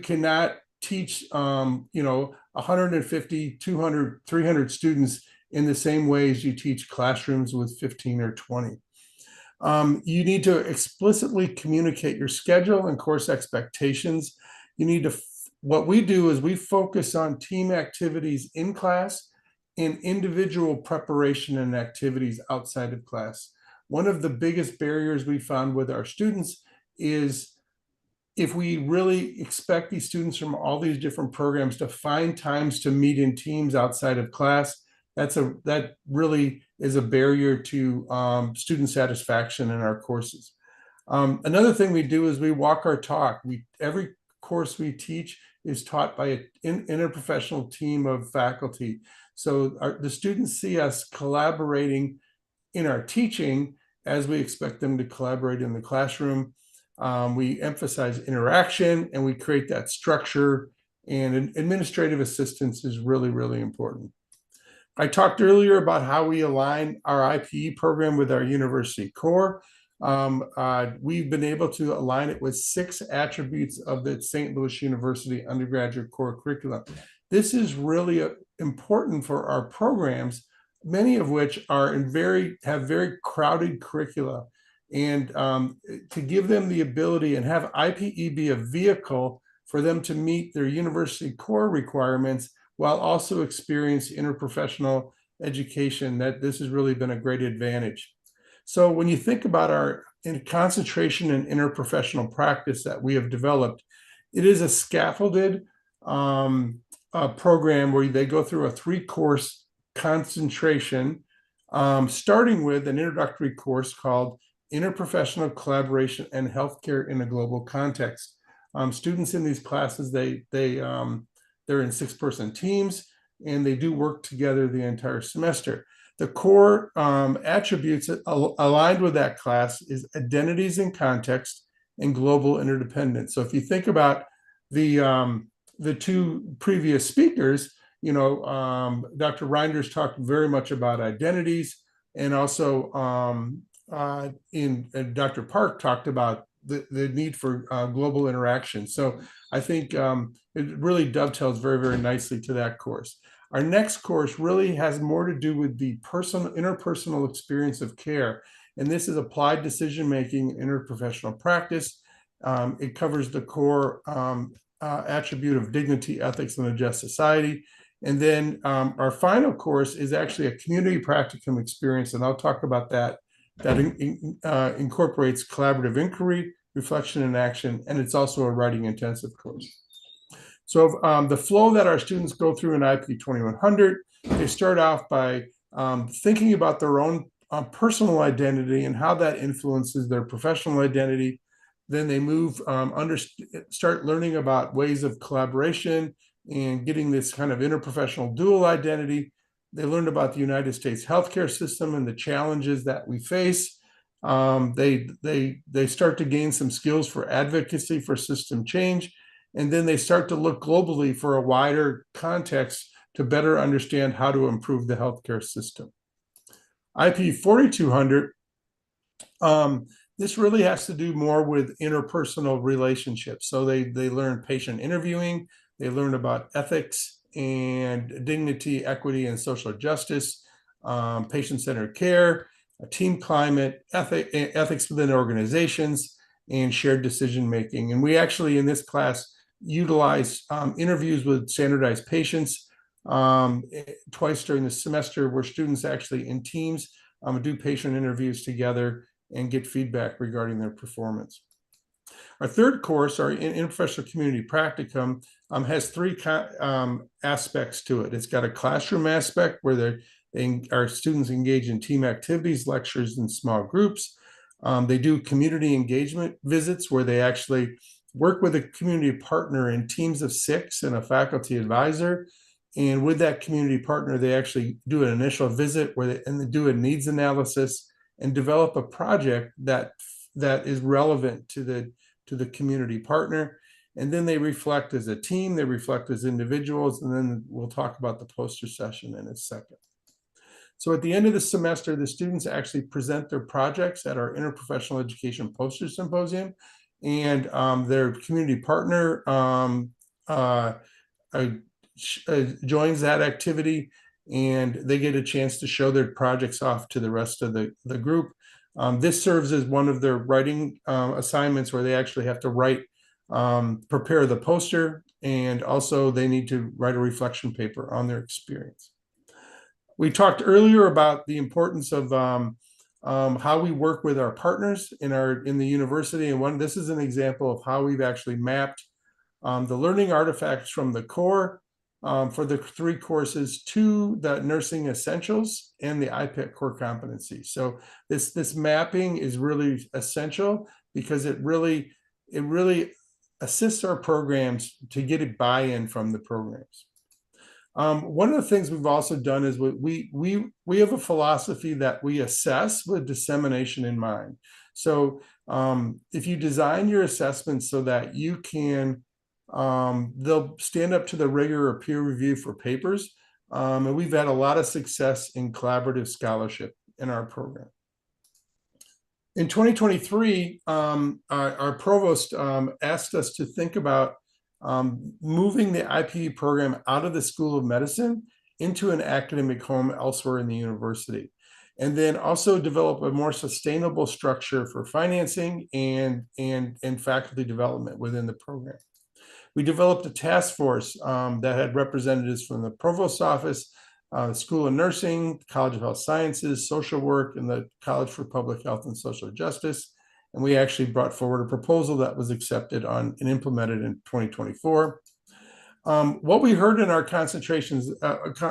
cannot teach 150, 200, 300 students in the same way as you teach classrooms with 15 or 20. You need to explicitly communicate your schedule and course expectations. What we do is we focus on team activities in class and individual preparation and activities outside of class. One of the biggest barriers we found with our students is if we really expect these students from all these different programs to find times to meet in teams outside of class, that really is a barrier to student satisfaction in our courses. Another thing we do is we walk our talk. Every course we teach is taught by an interprofessional team of faculty. So the students see us collaborating in our teaching as we expect them to collaborate in the classroom. We emphasize interaction and we create that structure, and administrative assistance is really, really important. I talked earlier about how we align our IPE program with our university core. We've been able to align it with 6 attributes of the St. Louis University undergraduate core curriculum. This is really important for our programs, many of which are have very crowded curricula. And to give them the ability and have IPE be a vehicle for them to meet their university core requirements while also experience interprofessional education, that this has really been a great advantage. So when you think about our concentration and interprofessional practice that we have developed, it is a scaffolded program where they go through a 3-course concentration, starting with an introductory course called Interprofessional Collaboration and Healthcare in a Global Context. Students in these classes, they're in 6-person teams, and they do work together the entire semester. The core attributes aligned with that class is identities in context and global interdependence. So if you think about the 2 previous speakers, Dr. Reinders talked very much about identities, and also Dr. Park talked about the need for global interaction. So I think it really dovetails very, very nicely to that course. Our next course really has more to do with the interpersonal experience of care. And this is applied decision-making, interprofessional practice. It covers the core attribute of dignity, ethics, and a just society. And then our final course is actually a community practicum experience, and I'll talk about that. That incorporates collaborative inquiry, reflection, and action, and it's also a writing intensive course. So the flow that our students go through in IP 2100, they start off by thinking about their own personal identity and how that influences their professional identity. Then they start learning about ways of collaboration and getting this kind of interprofessional dual identity. They learned about the United States healthcare system and the challenges that we face. They start to gain some skills for advocacy for system change. And then they start to look globally for a wider context to better understand how to improve the healthcare system. IP 4200, this really has to do more with interpersonal relationships. So they learn patient interviewing, they learn about ethics and dignity, equity, and social justice, patient-centered care, team climate, ethics within organizations, and shared decision-making. And we actually, in this class, utilize interviews with standardized patients twice during the semester, where students actually in teams do patient interviews together and get feedback regarding their performance. Our third course, our interprofessional community practicum, has three aspects to it. It's got a classroom aspect where our students engage in team activities, lectures, and small groups. They do community engagement visits where they actually work with a community partner in teams of 6 and a faculty advisor. And with that community partner, they actually do an initial visit where they do a needs analysis and develop a project that is relevant to the community partner. And then they reflect as a team, they reflect as individuals, and then we'll talk about the poster session in a second. So at the end of the semester, the students actually present their projects at our Interprofessional Education Poster Symposium, and their community partner joins that activity, and they get a chance to show their projects off to the rest of the group. This serves as one of their writing assignments where they actually have to prepare the poster, and also they need to write a reflection paper on their experience. We talked earlier about the importance of how we work with our partners in the university, and this is an example of how we've actually mapped the learning artifacts from the core for the 3 courses to the nursing essentials and the IPEC core competency. So this mapping is really essential because it really assists our programs to get a buy-in from the programs. One of the things we've also done is we have a philosophy that we assess with dissemination in mind. So if you design your assessments so that you can, they'll stand up to the rigor of peer review for papers. And we've had a lot of success in collaborative scholarship in our program. In 2023, our provost asked us to think about moving the IPE program out of the School of Medicine into an academic home elsewhere in the university, and then also develop a more sustainable structure for financing and faculty development within the program. We developed a task force that had representatives from the Provost's office, the School of Nursing, College of Health Sciences, Social Work, and the College for Public Health and Social Justice. And we actually brought forward a proposal that was accepted and implemented in 2024. What we heard in our concentrations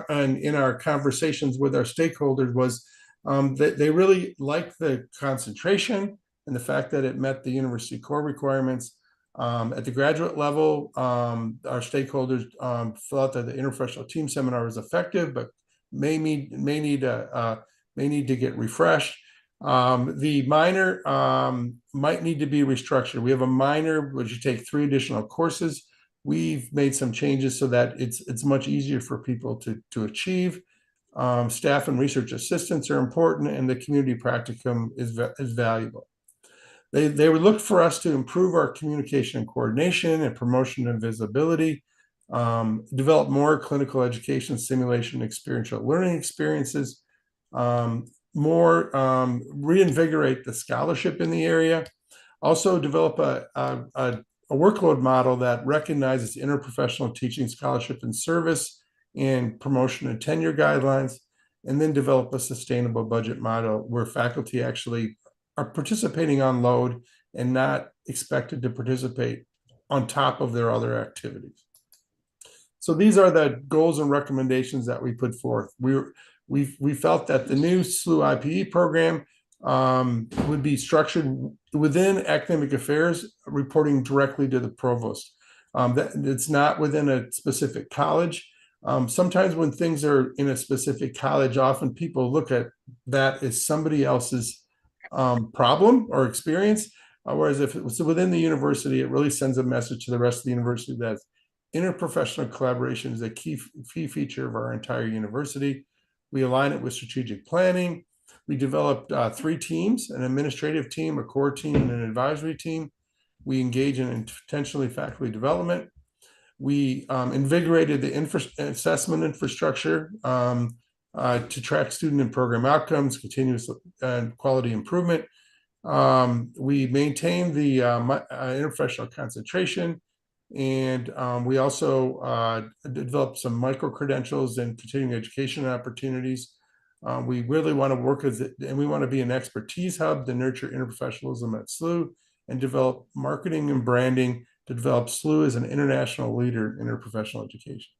and in our conversations with our stakeholders was that they really liked the concentration and the fact that it met the university core requirements. At the graduate level, our stakeholders thought that the interprofessional team seminar was effective, but may need to get refreshed. The minor might need to be restructured. We have a minor which you take 3 additional courses. We've made some changes so that it's much easier for people to achieve. Staff and research assistants are important, and the community practicum is valuable. They would look for us to improve our communication and coordination and promotion and visibility, develop more clinical education, simulation, experiential learning experiences, reinvigorate the scholarship in the area, also develop a workload model that recognizes interprofessional teaching, scholarship, and service and promotion and tenure guidelines, and then develop a sustainable budget model where faculty actually are participating on load and not expected to participate on top of their other activities. So these are the goals and recommendations that we put forth. We felt that the new SLU IPE program would be structured within academic affairs, reporting directly to the provost. That it's not within a specific college. Sometimes when things are in a specific college, often people look at that as somebody else's problem or experience. Whereas if it was within the university, it really sends a message to the rest of the university that interprofessional collaboration is a key feature of our entire university. We align it with strategic planning. We developed 3 teams, an administrative team, a core team, and an advisory team. We engage in intentionally faculty development. We invigorated the assessment infrastructure to track student and program outcomes, continuous quality improvement. We maintained the interprofessional concentration, and we also developed some micro-credentials and continuing education opportunities. We really want to work with it, and we want to be an expertise hub to nurture interprofessionalism at SLU and develop marketing and branding to develop SLU as an international leader in interprofessional education.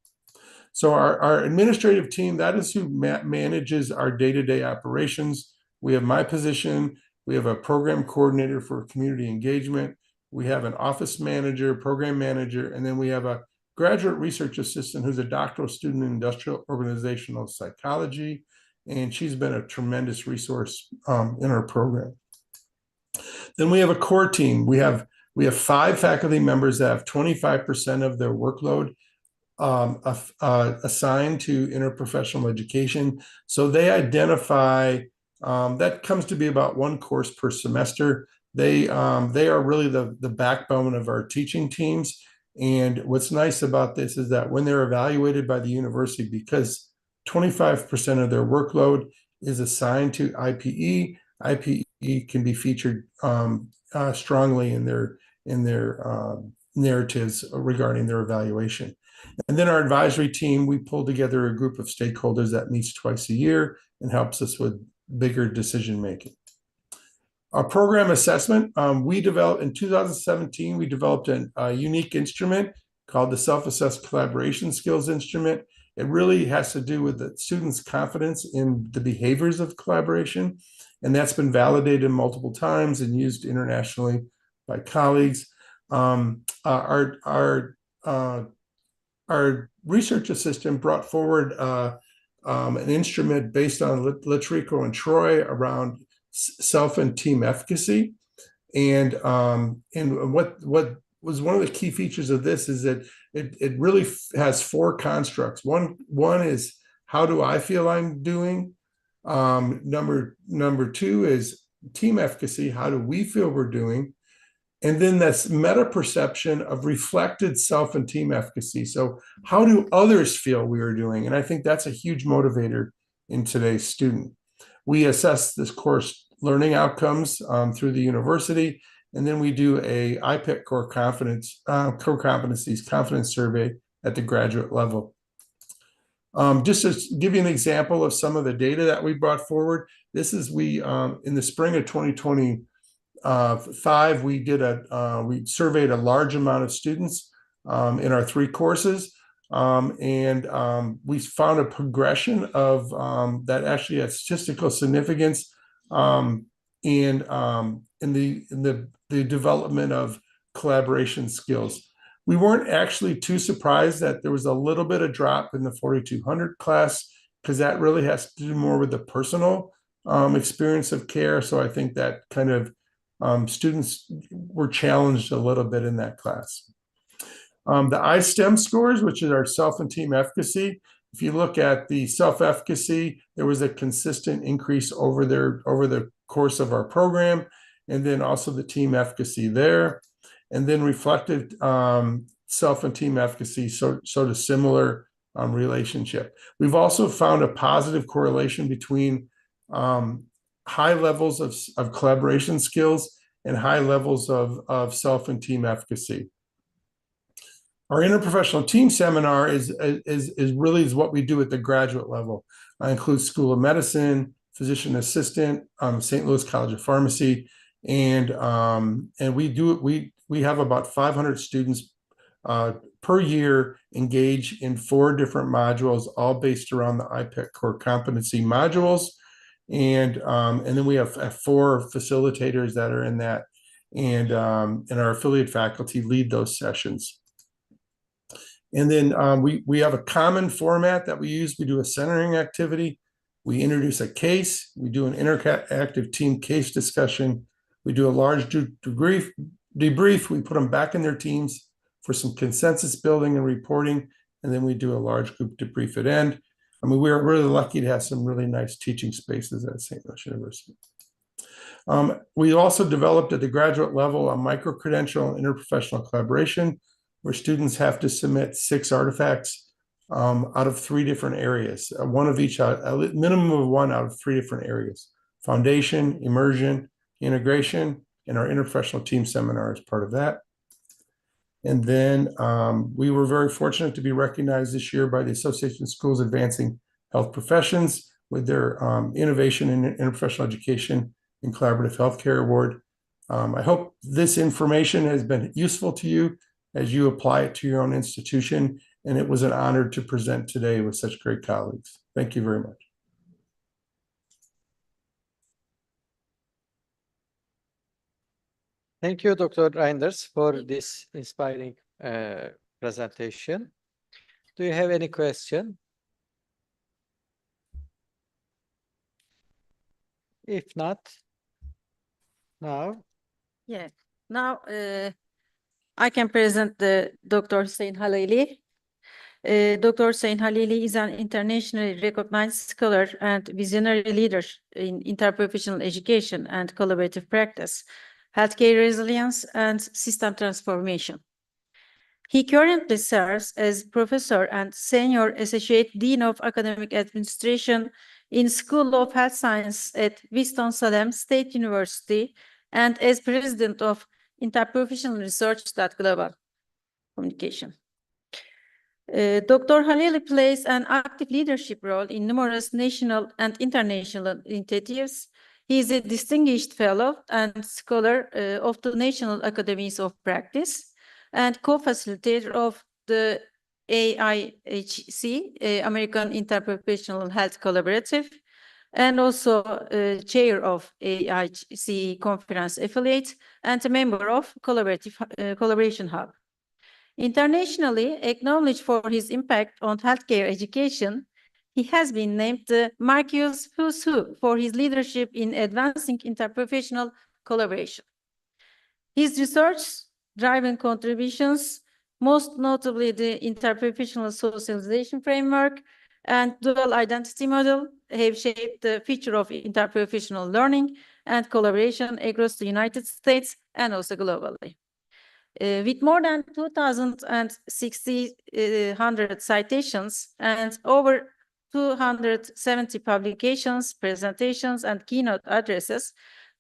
So our administrative team, that is who manages our day-to-day operations. We have my position. We have a program coordinator for community engagement. We have an office manager, program manager, and then we have a graduate research assistant who's a doctoral student in industrial organizational psychology. And she's been a tremendous resource in our program. Then we have a core team. We have 5 faculty members that have 25% of their workload assigned to interprofessional education. So they identify, that comes to be about 1 course per semester. They are really the backbone of our teaching teams. And what's nice about this is that when they're evaluated by the university, because 25% of their workload is assigned to IPE, IPE can be featured strongly in their narratives regarding their evaluation. And then our advisory team, we pull together a group of stakeholders that meets twice a year and helps us with bigger decision making. Our program assessment, we developed in 2017, we developed a unique instrument called the Self-Assessed Collaboration Skills Instrument. It really has to do with the students' confidence in the behaviors of collaboration. And that's been validated multiple times and used internationally by colleagues. Our research assistant brought forward an instrument based on Litrico and Troy around self and team efficacy. And what was one of the key features of this is that it really has 4 constructs. One is, how do I feel I'm doing? Number 2 is team efficacy. How do we feel we're doing? And then that's meta perception of reflected self and team efficacy. So how do others feel we are doing? And I think that's a huge motivator in today's student. We assess this course learning outcomes through the university, and then we do a IPEC core competencies confidence survey at the graduate level. Just to give you an example of some of the data that we brought forward, this is in the spring of 2025, we surveyed a large amount of students in our 3 courses. We found a progression of that actually had statistical significance in the development of collaboration skills. We weren't actually too surprised that there was a little bit of drop in the 4200 class, because that really has to do more with the personal experience of care. So I think that kind of students were challenged a little bit in that class. The iSTEM scores, which is our self and team efficacy. If you look at the self-efficacy, there was a consistent increase over the course of our program, and then also the team efficacy there. And then reflective self and team efficacy, so a similar relationship. We've also found a positive correlation between high levels of collaboration skills and high levels of self and team efficacy. Our interprofessional team seminar is really what we do at the graduate level. It includes School of Medicine, physician assistant, St. Louis College of Pharmacy, and we have about 500 students per year engage in 4 different modules, all based around the IPEC core competency modules. And then we have 4 facilitators that are in that, and our affiliate faculty lead those sessions. And then we have a common format that we use. We do a centering activity. We introduce a case. We do an interactive team case discussion. We do a large debrief. We put them back in their teams for some consensus building and reporting. And then we do a large group debrief at end. I mean, we're really lucky to have some really nice teaching spaces at St. Louis University. We also developed at the graduate level a micro-credential and interprofessional collaboration, where students have to submit 6 artifacts out of 3 different areas, one of each, a minimum of 1 out of 3 different areas: foundation, immersion, integration, and our interprofessional team seminar is part of that. And then we were very fortunate to be recognized this year by the Association of Schools Advancing Health Professions with their Innovation in Interprofessional Education and Collaborative Healthcare Award. I hope this information has been useful to you as you apply it to your own institution, and it was an honor to present today with such great colleagues. Thank you very much. Thank you, Dr. Reinders, for this inspiring presentation. Do you have any question? If not, now. Yeah. Now I can present the Dr. Hüseyin Halili. Dr. Hüseyin Halili is an internationally recognized scholar and visionary leader in interprofessional education and collaborative practice, healthcare resilience, and system transformation. He currently serves as professor and senior associate dean of academic administration in School of Health Science at Winston-Salem State University and as president of Interprofessional Research Global Communication. Dr. Halili plays an active leadership role in numerous national and international initiatives. He is a distinguished fellow and scholar of the National Academies of Practice and co-facilitator of the AIHC, American Interprofessional Health Collaborative, and also chair of AIHC Conference Affiliate and a member of Collaboration Hub. Internationally acknowledged for his impact on healthcare education, he has been named the Marcus Who's Who for his leadership in advancing interprofessional collaboration. His research-driven contributions, most notably the interprofessional socialization framework and dual identity model, have shaped the future of interprofessional learning and collaboration across the United States and also globally. With more than 2,600 citations and over 270 publications, presentations, and keynote addresses,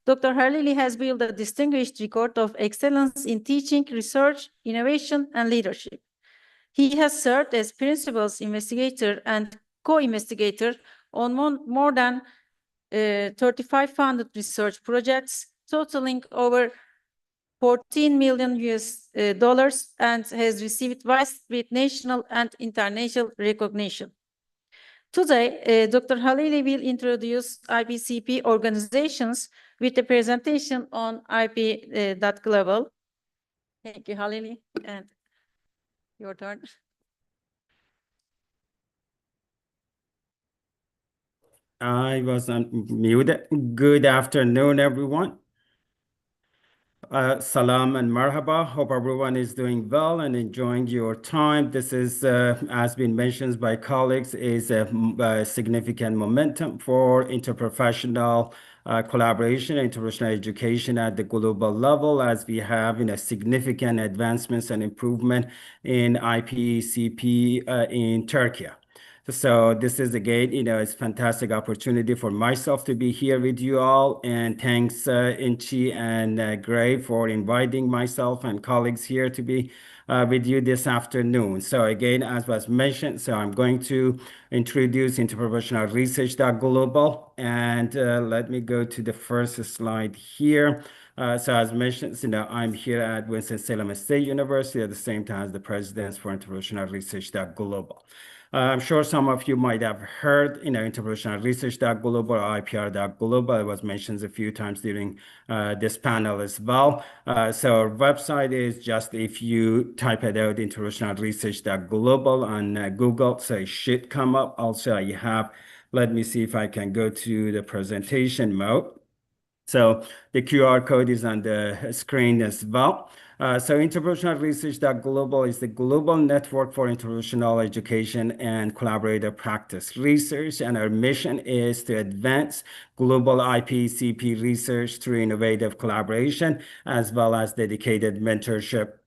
Dr. Halili has built a distinguished record of excellence in teaching, research, innovation, and leadership. He has served as principal investigator and co-investigator on more than 35 funded research projects, totaling over $14 million and has received widespread national and international recognition. Today, Dr. Halili will introduce IPCP organizations with a presentation on IP.Global. Thank you, Halili, and your turn. I was on mute. Good afternoon, everyone. Salam and marhaba. Hope everyone is doing well and enjoying your time. This is, as been mentioned by colleagues, is a significant momentum for interprofessional collaboration, international education at the global level, as we have significant advancements and improvement in IPCP in Turkey. So this is again, it's a fantastic opportunity for myself to be here with you all. And thanks Inchi and Gray for inviting myself and colleagues here to be with you this afternoon. So again, as was mentioned, so I'm going to introduce Interprofessional Research.Global. And let me go to the first slide here. So as mentioned, I'm here at Winston-Salem State University at the same time as the president for Interprofessional Research.Global. I'm sure some of you might have heard, Interprofessional Research.Global or IPR.Global. It was mentioned a few times during this panel as well. So our website is just, if you type it out, Interprofessional Research.Global on Google, so it should come up. Also, you have, let me see if I can go to the presentation mode. So the QR code is on the screen as well. So Interprofessional Research.Global is the global network for interprofessional education and collaborative practice research. And our mission is to advance global IPCP research through innovative collaboration, as well as dedicated mentorship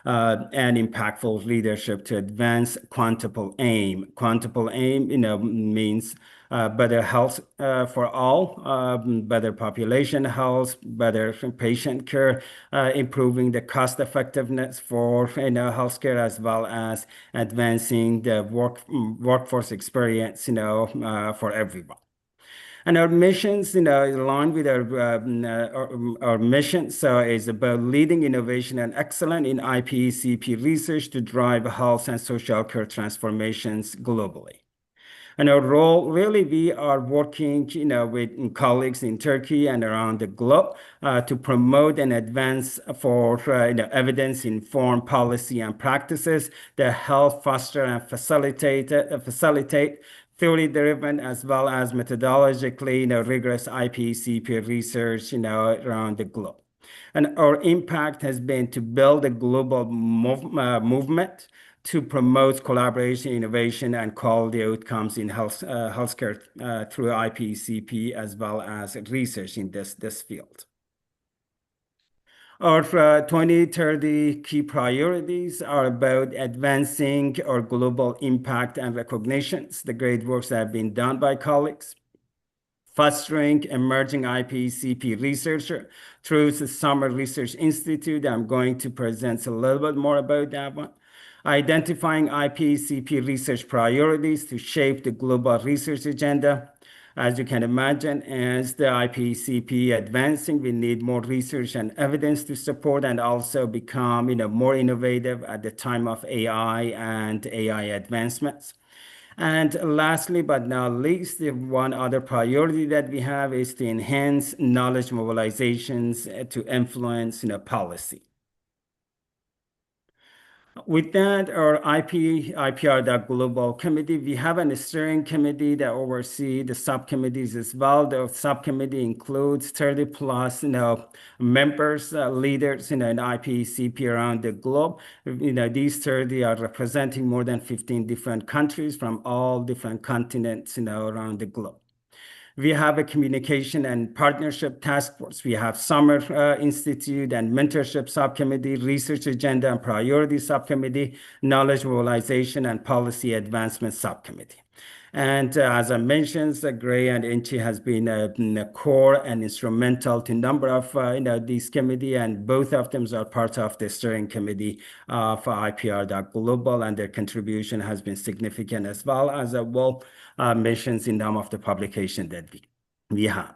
and impactful leadership to advance quintuple aim. Quintuple aim, means better health for all, better population health, better patient care, improving the cost effectiveness for healthcare, as well as advancing the workforce experience, for everyone. And our missions, aligned with our mission, so is about leading innovation and excellence in IPCP research to drive health and social care transformations globally. And our role, really, we are working, with colleagues in Turkey and around the globe to promote and advance for, evidence-informed policy and practices that help foster and facilitate theory-driven as well as methodologically, rigorous IPCP research, around the globe. And our impact has been to build a global movement to promote collaboration, innovation, and quality outcomes in healthcare through IPCP as well as research in this field. Our 2030 key priorities are about advancing our global impact and recognitions, the great works that have been done by colleagues, fostering emerging IPCP researcher through the Summer Research Institute. I'm going to present a little bit more about that one. Identifying IPCP research priorities to shape the global research agenda. As you can imagine, as the IPCP advancing, we need more research and evidence to support and also become more innovative at the time of AI and AI advancements. And lastly, but not least, the one other priority that we have is to enhance knowledge mobilizations to influence policy. With that, our IPR.Global Committee, we have a steering committee that oversees the subcommittees as well. The subcommittee includes 30 plus, members, leaders, in IPCP around the globe. These 30 are representing more than 15 different countries from all different continents, around the globe. We have a communication and partnership task force. We have Summer Institute and mentorship subcommittee, research agenda and priority subcommittee, knowledge mobilization and policy advancement subcommittee. And as I mentioned, Gray and Inchi has been a core and instrumental to a number of these committee, and both of them are part of the steering committee for IPR.Global, and their contribution has been significant as well as mentions in some of the publication that we have.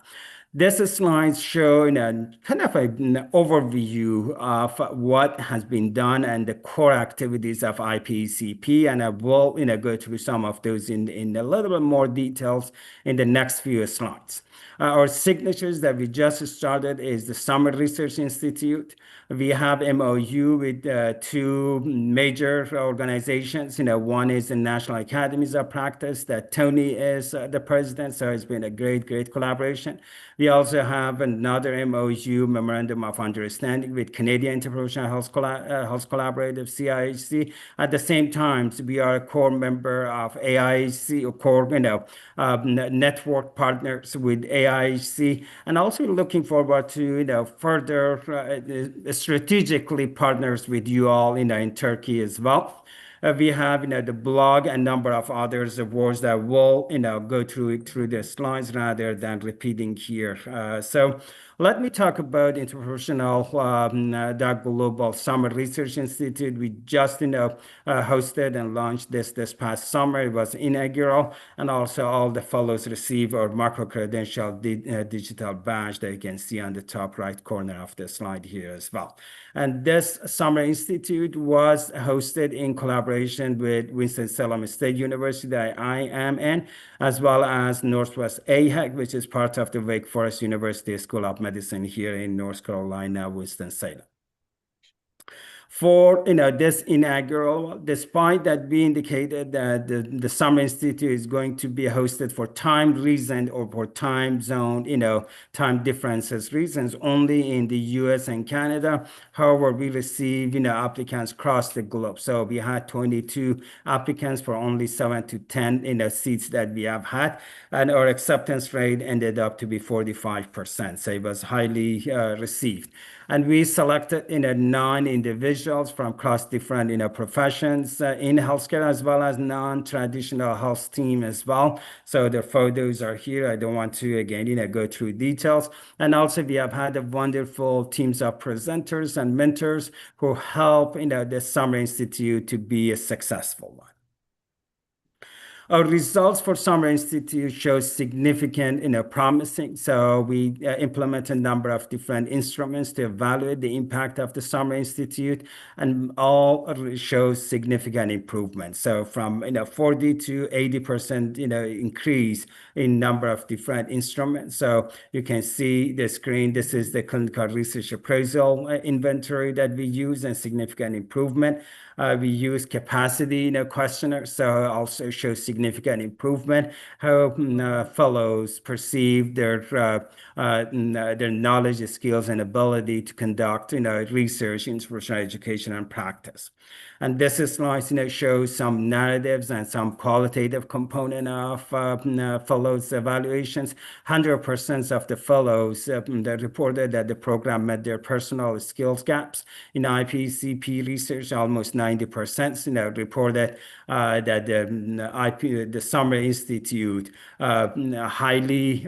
This slide shows kind of an overview of what has been done and the core activities of IPCP, and I will go through some of those in a little bit more details in the next few slides. Our signatures that we just started is the Summer Research Institute. We have MOU with two major organizations. One is the National Academies of Practice that Tony is the president, so it's been a great collaboration. We also have another MOU, Memorandum of Understanding, with Canadian Interprofessional Health Collaborative, CIHC. At the same time, we are a core member of AIHC, or core network partners with AIHC, and also looking forward to further strategically partners with you all in Turkey as well. We have the blog and number of others words that will go through the slides rather than repeating here. So let me talk about Interprofessional.Global Summer Research Institute. We just hosted and launched this past summer. It was inaugural, and also all the fellows receive our micro-credential digital badge that you can see on the top right corner of the slide here as well. And this Summer Institute was hosted in collaboration with Winston-Salem State University that I am in, as well as Northwest AHEC, which is part of the Wake Forest University School of Medicine here in North Carolina, Winston-Salem. For this inaugural, despite that we indicated that the Summer Institute is going to be hosted for time reason or for time zone, time differences reasons only in the US and Canada. However, we received applicants across the globe. So we had 22 applicants for only 7 to 10 seats that we have had, and our acceptance rate ended up to be 45%. So it was highly received. And we selected 9 individuals from across different professions in healthcare, as well as non-traditional health team as well. So the photos are here. I don't want to again go through details. And also we have had a wonderful teams of presenters and mentors who help the Summer Institute to be a successful one. Our results for Summer Institute show significant, promising. So we implement a number of different instruments to evaluate the impact of the Summer Institute, and all shows significant improvement. So from 40 to 80% increase in number of different instruments. So you can see the screen. This is the clinical research appraisal inventory that we use, and significant improvement. We use capacity questionnaire, so also shows significant improvement. How fellows perceive their knowledge, skills, and ability to conduct research in professional education and practice. And this slide shows some narratives and some qualitative component of fellows evaluations. 100% of the fellows that reported that the program met their personal skills gaps. In IPCP research, almost 90% reported that the Summer Institute highly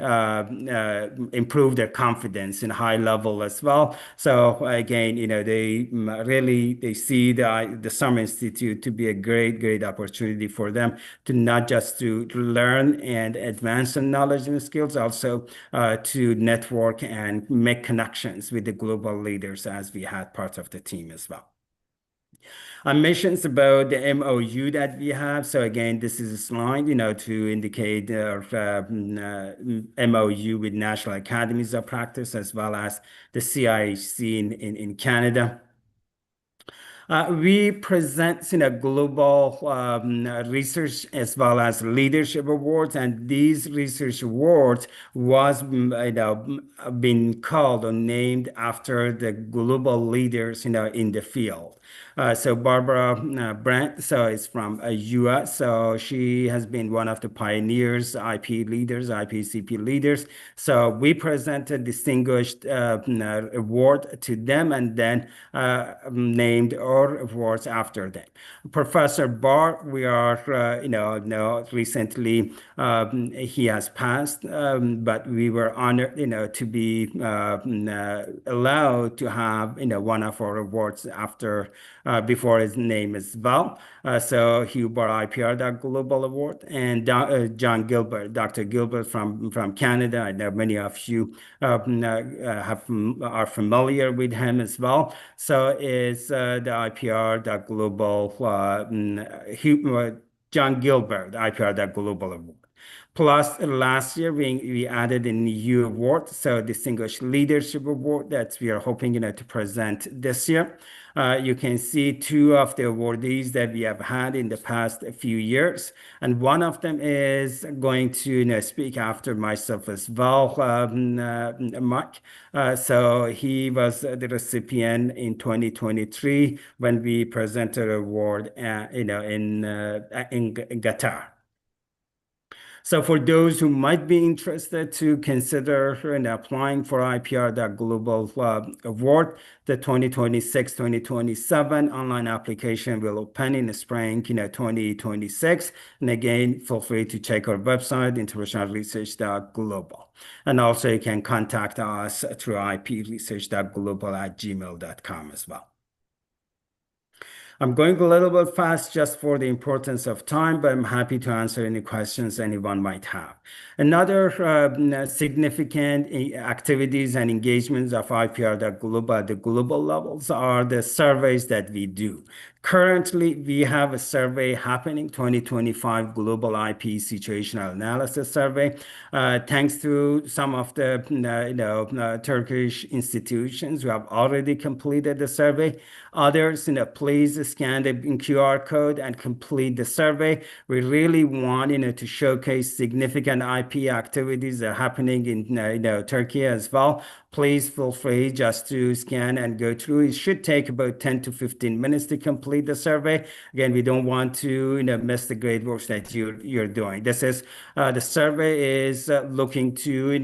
improved their confidence in high level as well. So again, they see the Summer Institute to be a great opportunity for them to not just to learn and advance their knowledge and skills, also to network and make connections with the global leaders, as we had part of the team as well. I mentioned about the MOU that we have. So again, this is a slide, to indicate our MOU with National Academies of Practice, as well as the CIHC in Canada. We present global research as well as leadership awards, and these research awards was been called or named after the global leaders in the field. So Barbara Brandt, so is from US. So she has been one of the pioneers, IP leaders, IPCP leaders. So we presented distinguished award to them, and then named our awards after them. Professor Barr, we are, recently he has passed, but we were honored, to be allowed to have, one of our awards after before his name as well. So Hugh Barr IPR Global Award, and John Gilbert, Dr. Gilbert from Canada. I know many of you are familiar with him as well. So it's the IPR Global John Gilbert IPR Global Award. Plus, last year we added a new award, so Distinguished Leadership Award that we are hoping to present this year. You can see two of the awardees that we have had in the past few years, and one of them is going to speak after myself as well, Mike. So he was the recipient in 2023 when we presented an award, in Qatar. So for those who might be interested to consider applying for IPR Global Award, the 2026-2027 online application will open in the spring 2026. And again, feel free to check our website, internationalresearch.global. And also you can contact us through ipresearch.global@gmail.com as well. I'm going a little bit fast just for the importance of time, but I'm happy to answer any questions anyone might have. Another significant activities and engagements of IPR Global at the global levels are the surveys that we do. Currently, we have a survey happening, 2025 Global IP Situational Analysis Survey. Thanks to some of the Turkish institutions who have already completed the survey. Others, please scan the QR code and complete the survey. We really want to showcase significant IP activities that are happening in Turkey as well. Please feel free just to scan and go through. It should take about 10 to 15 minutes to complete the survey. Again, we don't want to miss the great work that you're doing. This is the survey is looking to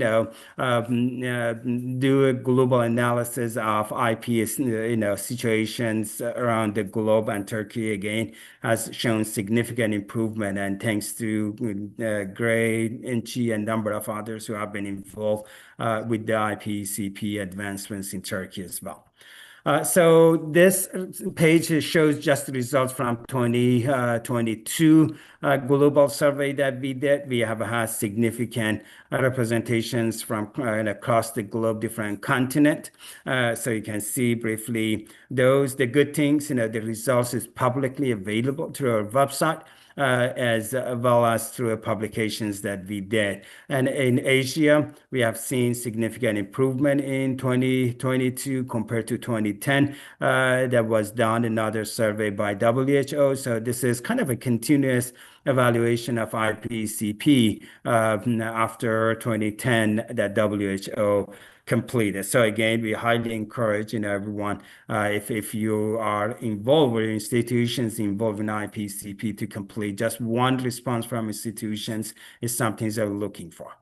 do a global analysis of IP situations around the globe, and Turkey again has shown significant improvement, and thanks to Gray, Inchi, and a number of others who have been involved with the IPCP advancements in Turkey as well. So this page shows just the results from 2022 global survey that we did. We have had significant representations from across the globe, different continent. So you can see briefly those, the good things, the results is publicly available through our website. As well as through publications that we did. And in Asia, we have seen significant improvement in 2022 compared to 2010. That was done another survey by WHO. So this is kind of a continuous evaluation of IPCP after 2010 that WHO completed. So again, we highly encourage everyone, if you are involved with institutions involved in IPCP, to complete just one response from institutions is something that we're looking for.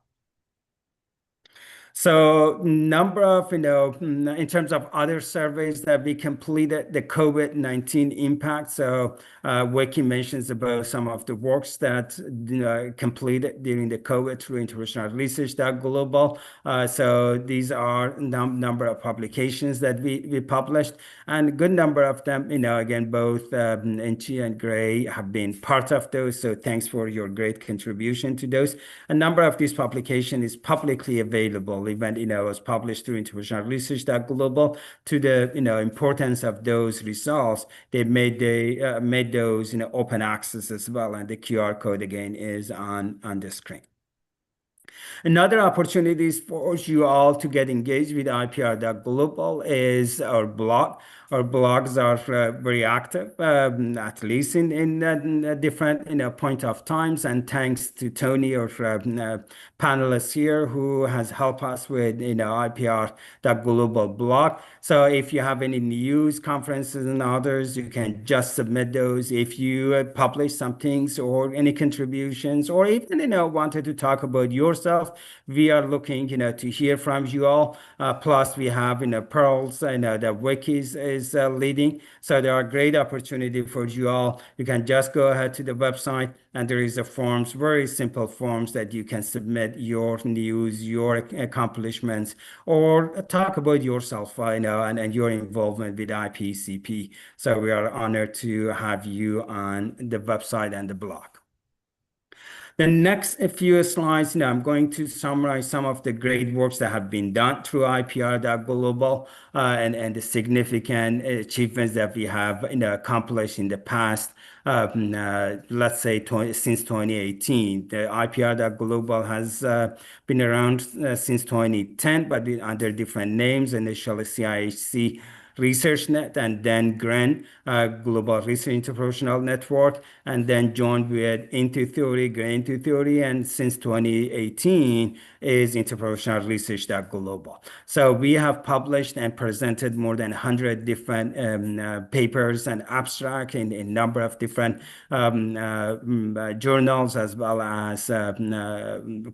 So number of, in terms of other surveys that we completed, the COVID-19 impact. So Wiki mentions about some of the works that completed during the COVID through international research global. So these are number of publications that we published, and a good number of them, again, both Enchi and Gray have been part of those. So thanks for your great contribution to those. A number of these publications is publicly available. Even was published through international research global. To the importance of those results, they made those open access as well, and the QR code again is on the screen. Another opportunity for you all to get engaged with IPR.global is our blog. Our blogs are very active, at least in different point of times. And thanks to Tony, our panelist here, who has helped us with IPR.global blog. So if you have any news, conferences, and others, you can just submit those. If you publish some things or any contributions, or even wanted to talk about yourself, we are looking to hear from you all. Plus we have Pearls and the wikis is leading, so there are great opportunity for you all. You can just go ahead to the website, and there is a forms, very simple forms that you can submit your news, your accomplishments, or talk about yourself, and your involvement with IPCP. So we are honored to have you on the website and the blog. The next few slides, I'm going to summarize some of the great works that have been done through IPR.global and the significant achievements that we have accomplished in the past. Let's say since 2018. The IPR.global has been around since 2010, but under different names, initially CIHC ResearchNet, and then GRAN, Global Research Interprofessional Network, and then joined with Into Theory, GRAN Into Theory, and since 2018 is Interprofessional Research.global. So we have published and presented more than 100 different papers and abstracts in a number of different journals, as well as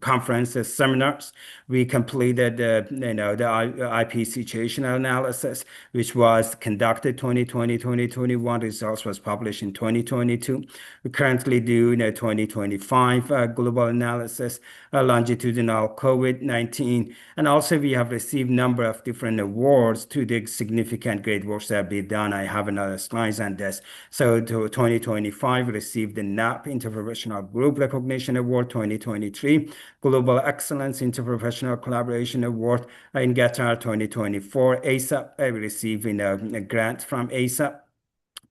conferences, seminars. We completed the IP situational analysis, which was conducted 2020, 2021. Results was published in 2022. We currently do 2025 global analysis, longitudinal COVID-19, and also we have received a number of different awards to the significant great works that have been done. I have another slide on this. So 2025 received the NAP Interprofessional Group Recognition Award. 2023 Global Excellence Interprofessional Collaboration Award in Qatar. 2024 ASAP receiving a grant from ASAP.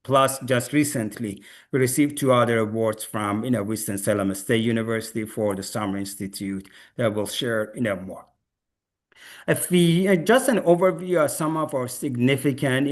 Plus, just recently, we received 2 other awards from Winston-Salem State University for the Summer Institute that we'll share more. If we just an overview of some of our significant,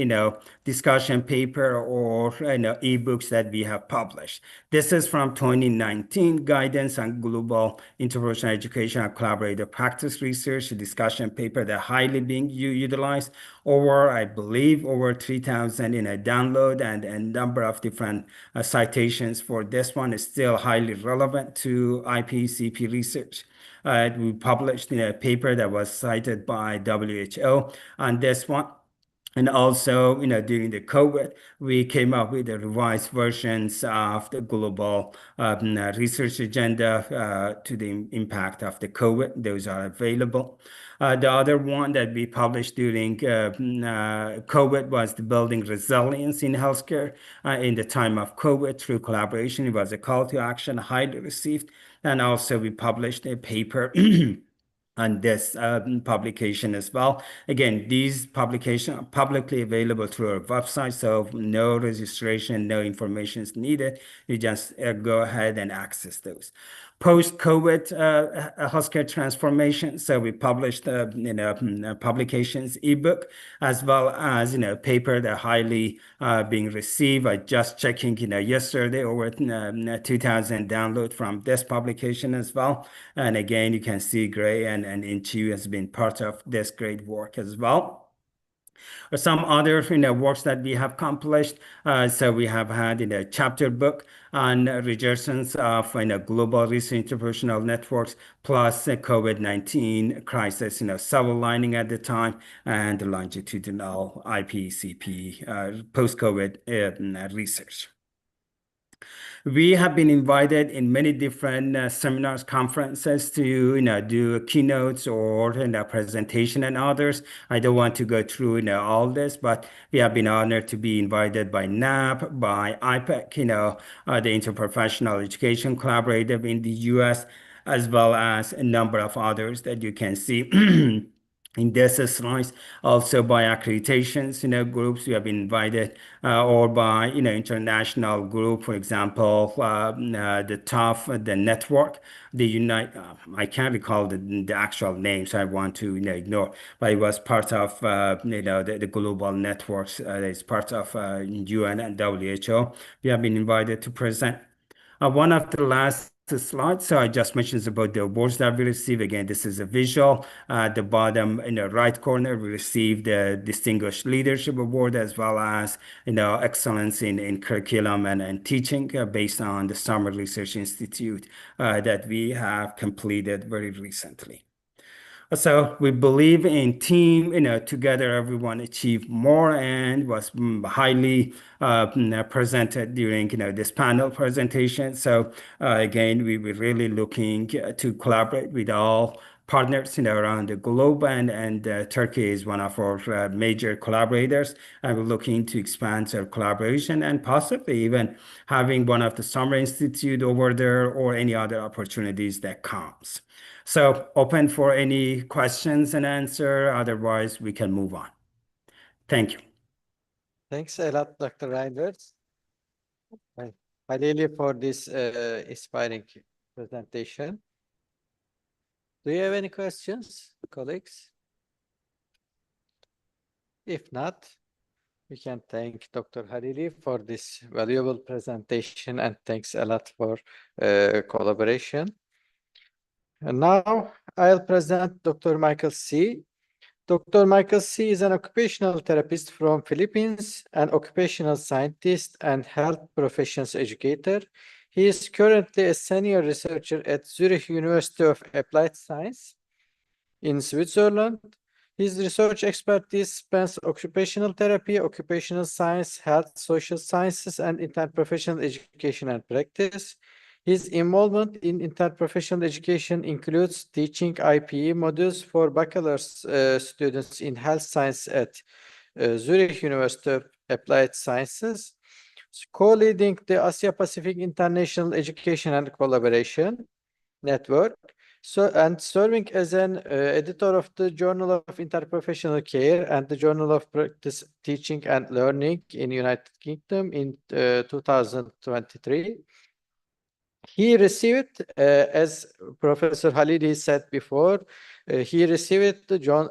discussion paper or ebooks that we have published. This is from 2019 Guidance on Global Interprofessional Education and Collaborative Practice Research, a discussion paper that highly being utilized. I believe, over 3,000 download, and a number of different citations for this one is still highly relevant to IPCP research. We published in a paper that was cited by WHO on this one. And also, during the COVID, we came up with the revised versions of the global research agenda to the impact of the COVID. Those are available. The other one that we published during COVID was the building resilience in healthcare in the time of COVID through collaboration. It was a call to action, highly received. And also we published a paper on this publication as well. Again, these publications are publicly available through our website, so no registration, no information is needed. You just go ahead and access those. Post-COVID healthcare transformation. So we published, publications, ebook, as well as, paper that highly being received. I just checking, yesterday over 2,000 download from this publication as well. And again, you can see Gray and Inchu has been part of this great work as well. Some other works that we have accomplished. So we have had a chapter book on resurgence of global research interprofessional networks plus COVID-19 crisis, silver lining at the time, and the longitudinal IPCP post-COVID research. We have been invited in many different seminars, conferences to do keynotes or presentation and others. I don't want to go through all this, but we have been honored to be invited by NAP, by IPEC, the Interprofessional Education Collaborative in the US, as well as a number of others that you can see. In this slides, also by accreditations, groups we have been invited, or by, international group, for example, the TOF, the network, the I can't recall the actual name, so I want to, ignore, but it was part of, the global networks. It's part of UN and WHO. We have been invited to present. One of the last slides, so I just mentioned about the awards that we received. Again, this is a visual. At the bottom in the right corner, we received the Distinguished Leadership Award, as well as excellence in curriculum and teaching based on the Summer Research Institute that we have completed very recently. So we believe in team, together everyone achieved more, and was highly presented during, this panel presentation. So again, we were really looking to collaborate with all partners, around the globe, and Turkey is one of our major collaborators, and we're looking to expand our collaboration and possibly even having one of the Summer Institute over there or any other opportunities that comes. So open for any questions and answer. Otherwise, we can move on. Thank you. Thanks a lot, Dr. Reinders. Halili, for this inspiring presentation. Do you have any questions, colleagues? If not, we can thank Dr. Halili for this valuable presentation, and thanks a lot for collaboration. And now I'll present Dr. Michael C. Dr. Michael C. is an occupational therapist from Philippines, an occupational scientist and health professions educator. He is currently a senior researcher at Zurich University of Applied Science in Switzerland. His research expertise spans occupational therapy, occupational science, health, social sciences, and interprofessional education and practice. His involvement in interprofessional education includes teaching IPE modules for bachelor's students in health science at Zurich University of Applied Sciences, co-leading the Asia Pacific International Education and Collaboration Network, and serving as an editor of the Journal of Interprofessional Care and the Journal of Practice Teaching and Learning in United Kingdom in 2023. He received, as Professor Halili said before, he received the John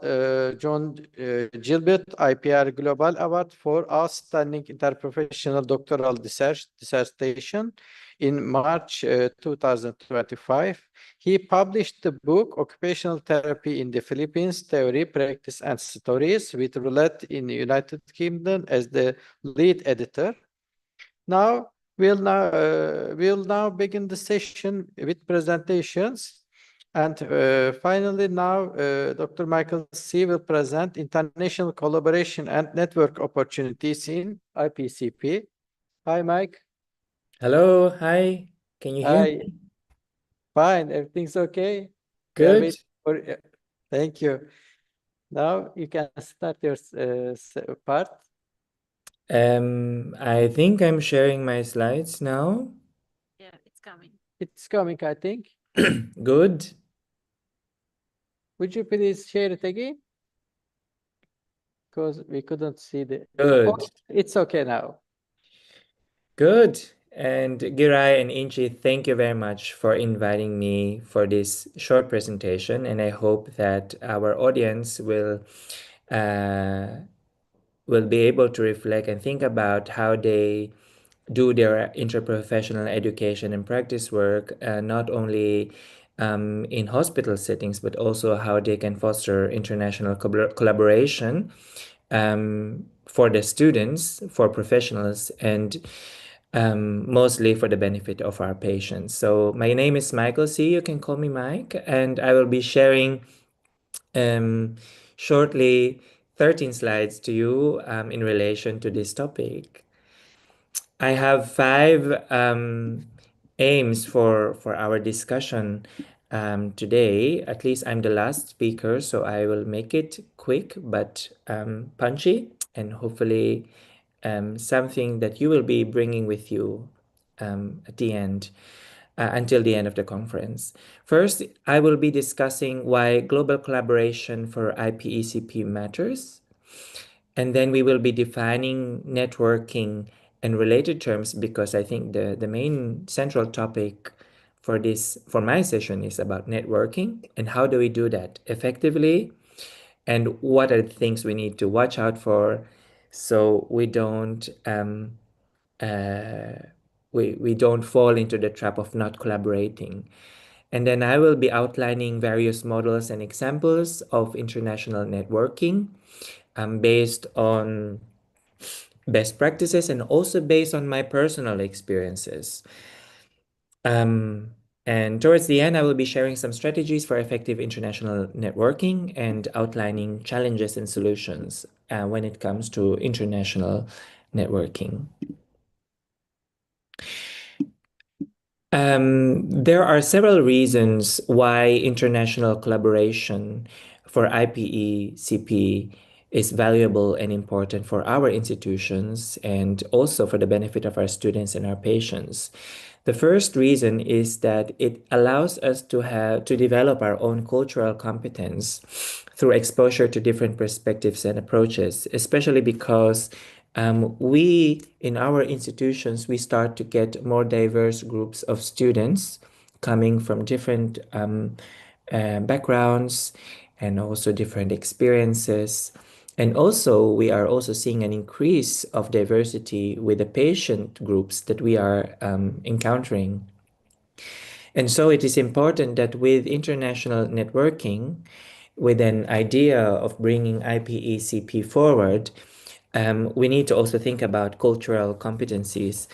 Gilbert IPR Global Award for Outstanding Interprofessional Doctoral Dissertation in March 2025. He published the book Occupational Therapy in the Philippines, Theory, Practice, and Stories with Roulette in the United Kingdom as the lead editor. Now, we'll now begin the session with presentations. And finally, now Dr. Michael C. will present international collaboration and network opportunities in IPCP. Hi, Mike. Hello, hi. Can you hear Hi. me? Fine, everything's okay. We are Good. waiting for you. Thank you. Now you can start your part. I think I'm sharing my slides now. Yeah, it's coming. It's coming, I think. Good. Would you please share it again? Because we couldn't see the. Good. Oh, it's okay now. Good. And Girai and Inchi, thank you very much for inviting me for this short presentation. And I hope that our audience will be able to reflect and think about how they do their interprofessional education and practice work, not only in hospital settings, but also how they can foster international collaboration for the students, for professionals, and mostly for the benefit of our patients. So my name is Michael C. You can call me Mike, and I will be sharing shortly 13 slides to you in relation to this topic. I have five aims for our discussion today. At least I'm the last speaker, so I will make it quick but punchy, and hopefully something that you will be bringing with you at the end, until the end of the conference. First, I will be discussing why global collaboration for IPECP matters. And then we will be defining networking and related terms, because I think the main central topic for my session is about networking and how do we do that effectively, and what are the things we need to watch out for so we don't we don't fall into the trap of not collaborating. And then I will be outlining various models and examples of international networking based on best practices and also based on my personal experiences. And towards the end, I will be sharing some strategies for effective international networking and outlining challenges and solutions when it comes to international networking. There are several reasons why international collaboration for IPE-CP is valuable and important for our institutions and also for the benefit of our students and our patients. The first reason is that it allows us to develop our own cultural competence through exposure to different perspectives and approaches, especially because we, in our institutions, we start to get more diverse groups of students coming from different backgrounds and also different experiences. And also, we are also seeing an increase of diversity with the patient groups that we are encountering. And so it is important that with international networking, with an idea of bringing IPECP forward, we need to also think about cultural competencies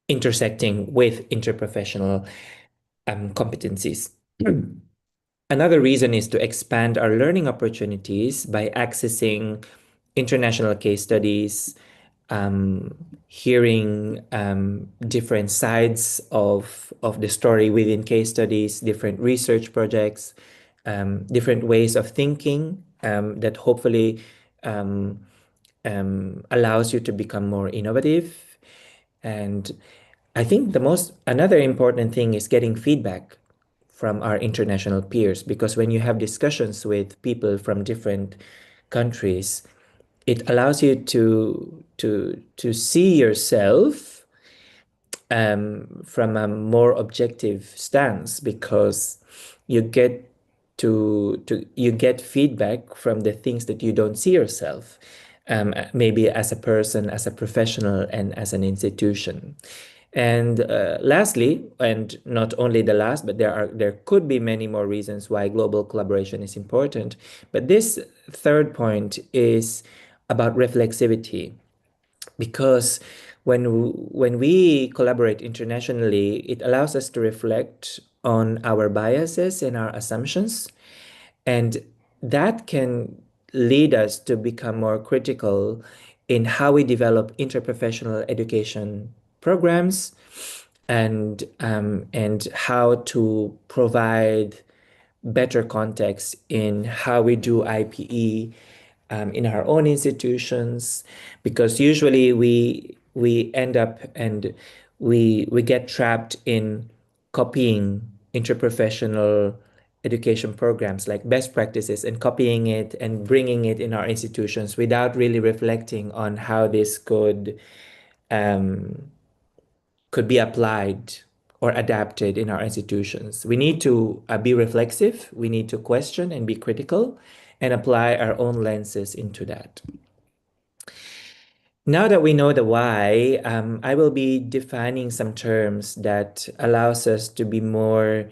intersecting with interprofessional competencies. Another reason is to expand our learning opportunities by accessing international case studies, hearing different sides of the story within case studies, different research projects, different ways of thinking that hopefully allows you to become more innovative. And I think another important thing is getting feedback from our international peers, because when you have discussions with people from different countries, it allows you to see yourself from a more objective stance, because you get you get feedback from the things that you don't see yourself, maybe as a person, as a professional, and as an institution. And lastly, and not only the last, but there could be many more reasons why global collaboration is important. But this third point is about reflexivity, because when we collaborate internationally, it allows us to reflect on our biases and our assumptions. And that can lead us to become more critical in how we develop interprofessional education programs and how to provide better context in how we do IPE in our own institutions, because usually we end up and we get trapped in copying interprofessional education programs like best practices and copying it and bringing it in our institutions without really reflecting on how this could be applied or adapted in our institutions. We need to be reflexive, we need to question and be critical and apply our own lenses into that. Now that we know the why, I will be defining some terms that allows us to be more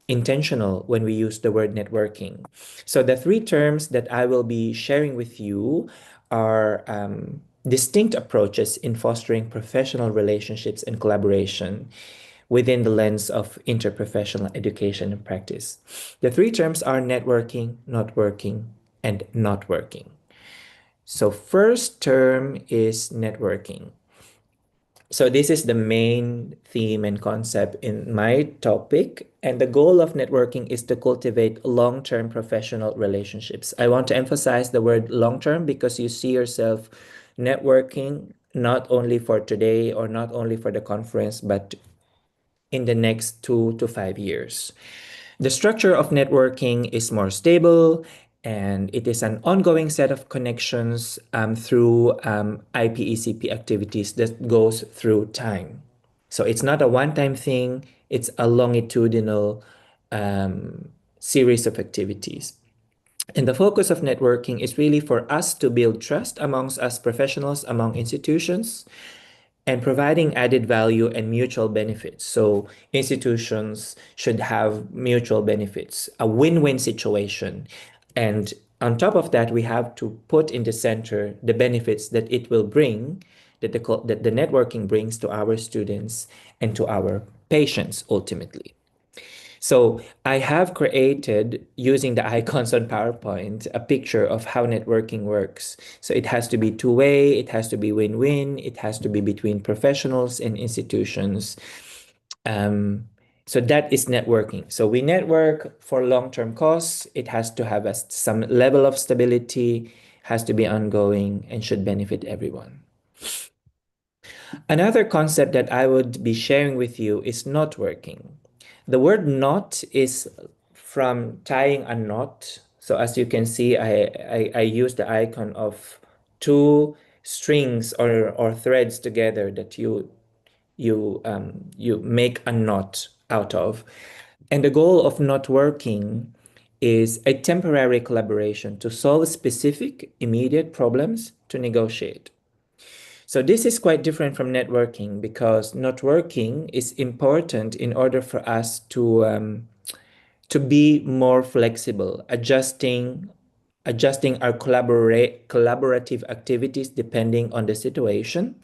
intentional when we use the word networking. So the three terms that I will be sharing with you are distinct approaches in fostering professional relationships and collaboration within the lens of interprofessional education and practice. The three terms are networking, not working, and not working. So first term is networking. So this is the main theme and concept in my topic. And the goal of networking is to cultivate long-term professional relationships. I want to emphasize the word long-term because you see yourself networking not only for today or not only for the conference, but in the next 2 to 5 years. The structure of networking is more stable, and it is an ongoing set of connections through IPECP activities that goes through time. So it's not a one-time thing, it's a longitudinal series of activities. And the focus of networking is really for us to build trust amongst us professionals, among institutions, and providing added value and mutual benefits. So institutions should have mutual benefits, a win-win situation. And on top of that, we have to put in the center the benefits that it will bring, that the networking brings to our students and to our patients ultimately. So I have created, using the icons on PowerPoint, a picture of how networking works. So it has to be two-way, it has to be win-win, it has to be between professionals and institutions. So that is networking. So we network for long-term costs. It has to have some level of stability, has to be ongoing, and should benefit everyone. Another concept that I would be sharing with you is not working. The word knot is from tying a knot. So as you can see, I use the icon of two strings or threads together that you make a knot out of. And the goal of not working is a temporary collaboration to solve specific immediate problems to negotiate. So this is quite different from networking because networking is important in order for us to be more flexible, adjusting our collaborative activities depending on the situation.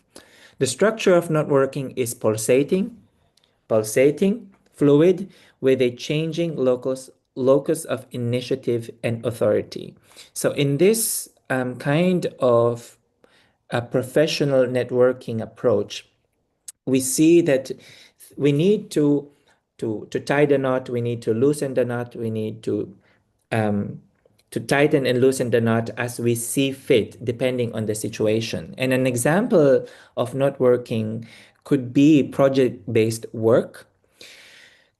The structure of networking is pulsating, fluid, with a changing locus of initiative and authority. So in this kind of a professional networking approach, we see that we need to tie the knot, we need to loosen the knot, we need to tighten and loosen the knot as we see fit, depending on the situation. And an example of networking could be project-based work,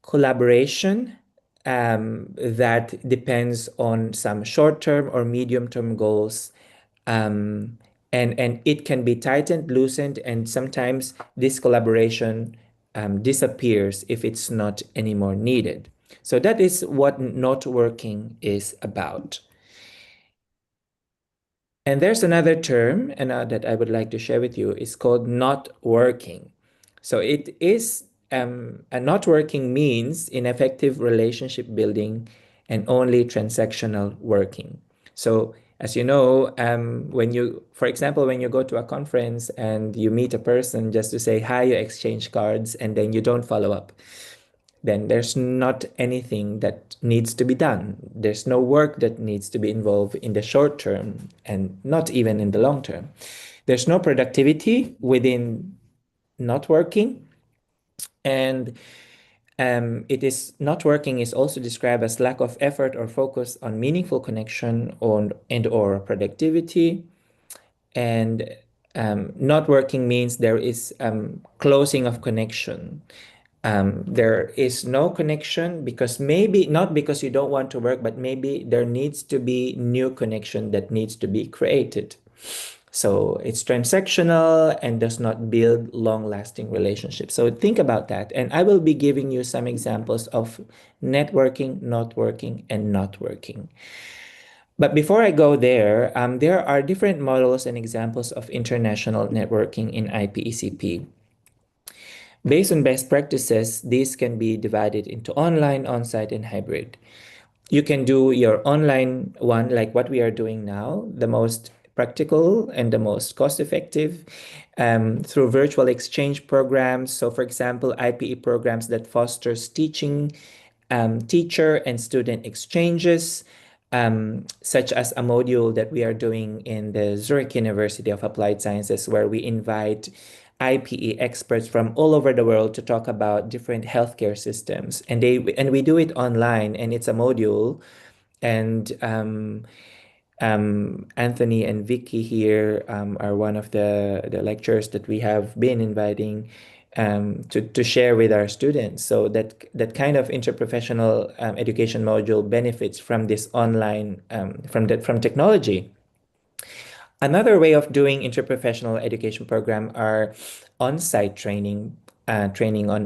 collaboration, that depends on some short-term or medium-term goals. And it can be tightened, loosened, and sometimes this collaboration disappears if it's not anymore needed. So that is what not working is about. And there's another term that I would like to share with you. It's called not working. So it is a not working means ineffective relationship building and only transactional working. So as you know, for example, when you go to a conference and you meet a person just to say hi, you exchange cards, and then you don't follow up. then there's not anything that needs to be done. There's no work that needs to be involved in the short term and not even in the long term. There's no productivity within not working. And it is not working is also described as lack of effort or focus on meaningful connection on and or productivity. And not working means there is closing of connection. There is no connection because maybe not because you don't want to work, but maybe there needs to be new connection that needs to be created. So it's transactional and does not build long-lasting relationships. So think about that. And I will be giving you some examples of networking, not working, and not working. But before I go there are different models and examples of international networking in IPECP. Based on best practices, these can be divided into online, on-site, and hybrid. You can do your online one like what we are doing now, the most practical and the most cost-effective through virtual exchange programs. So for example, IPE programs that fosters teaching, teacher and student exchanges, such as a module that we are doing in the Zurich University of Applied Sciences, where we invite IPE experts from all over the world to talk about different healthcare systems. And we do it online, and it's a module. And Anthony and Vicky here are one of the lecturers that we have been inviting to share with our students. So that kind of interprofessional education module benefits from this online, from technology. Another way of doing interprofessional education program are on-site training on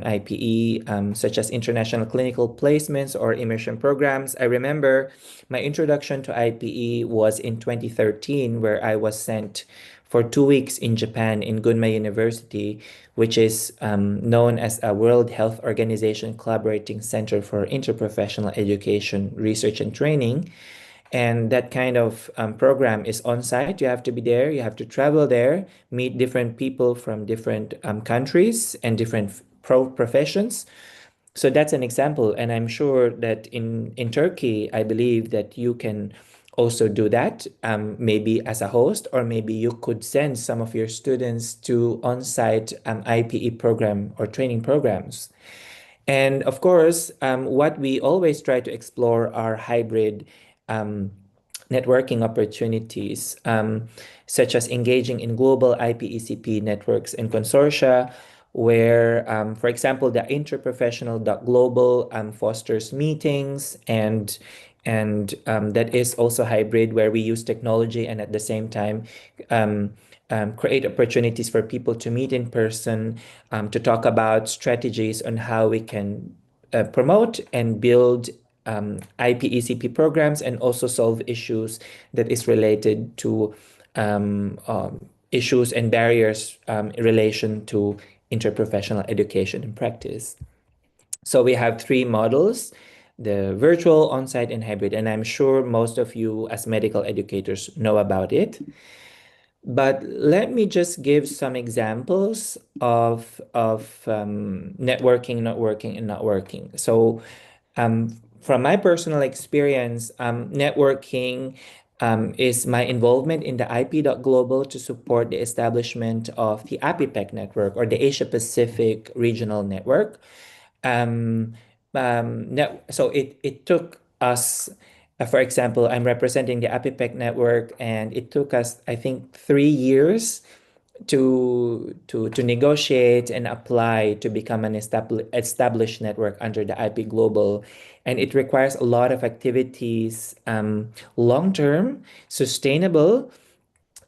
IPE, such as international clinical placements or immersion programs. I remember my introduction to IPE was in 2013, where I was sent for 2 weeks in Japan in Gunma University, which is known as a World Health Organization Collaborating Center for Interprofessional Education, Research, and Training. And that kind of program is on site. You have to be there. You have to travel there, meet different people from different countries and different professions. So that's an example. And I'm sure that in Turkey, I believe that you can also do that, maybe as a host, or maybe you could send some of your students to on-site IPE program or training programs. And of course, what we always try to explore are hybrid networking opportunities, such as engaging in global IPECP networks and consortia, where, for example, the interprofessional.global fosters meetings, and that is also hybrid, where we use technology and at the same time create opportunities for people to meet in person, to talk about strategies on how we can promote and build IPECP programs, and also solve issues that is related to issues and barriers in relation to interprofessional education and practice. So we have 3 models: the virtual, on-site, and hybrid. And I'm sure most of you as medical educators know about it. But let me just give some examples of networking, not working, and not working. So from my personal experience, networking is my involvement in the IP.Global to support the establishment of the APIPEC network, or the Asia Pacific Regional Network. So it took us, for example, I'm representing the APIPEC network, and it took us, I think, 3 years to negotiate and apply to become an established network under the IP Global. And it requires a lot of activities, long-term, sustainable,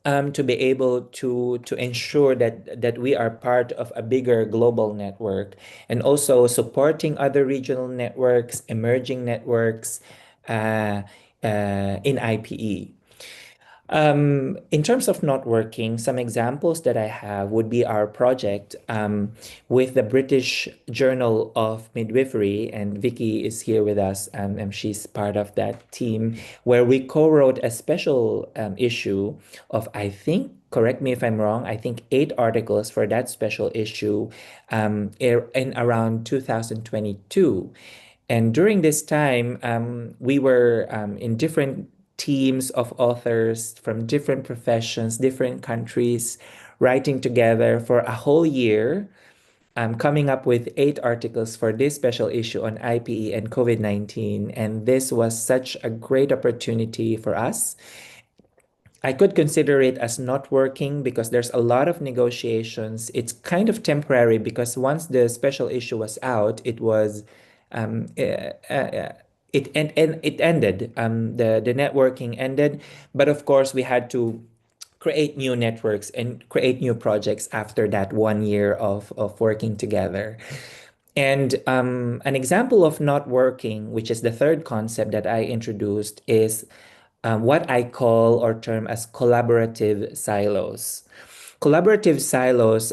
to be able to ensure that we are part of a bigger global network, and also supporting other regional networks, emerging networks in IPE. In terms of not working, some examples that I have would be our project with the British Journal of Midwifery, and Vicky is here with us, and she's part of that team, where we co-wrote a special issue of, I think, correct me if I'm wrong, I think 8 articles for that special issue in around 2022. And during this time, we were in different teams of authors from different professions, different countries, writing together for a whole year, coming up with 8 articles for this special issue on IPE and COVID-19. And this was such a great opportunity for us. I could consider it as not working because there's a lot of negotiations. It's kind of temporary because once the special issue was out, it was it ended. The networking ended, but of course we had to create new networks and create new projects after that 1 year of working together. And an example of not working, which is the third concept that I introduced, is what I call or term as collaborative silos. Collaborative silos,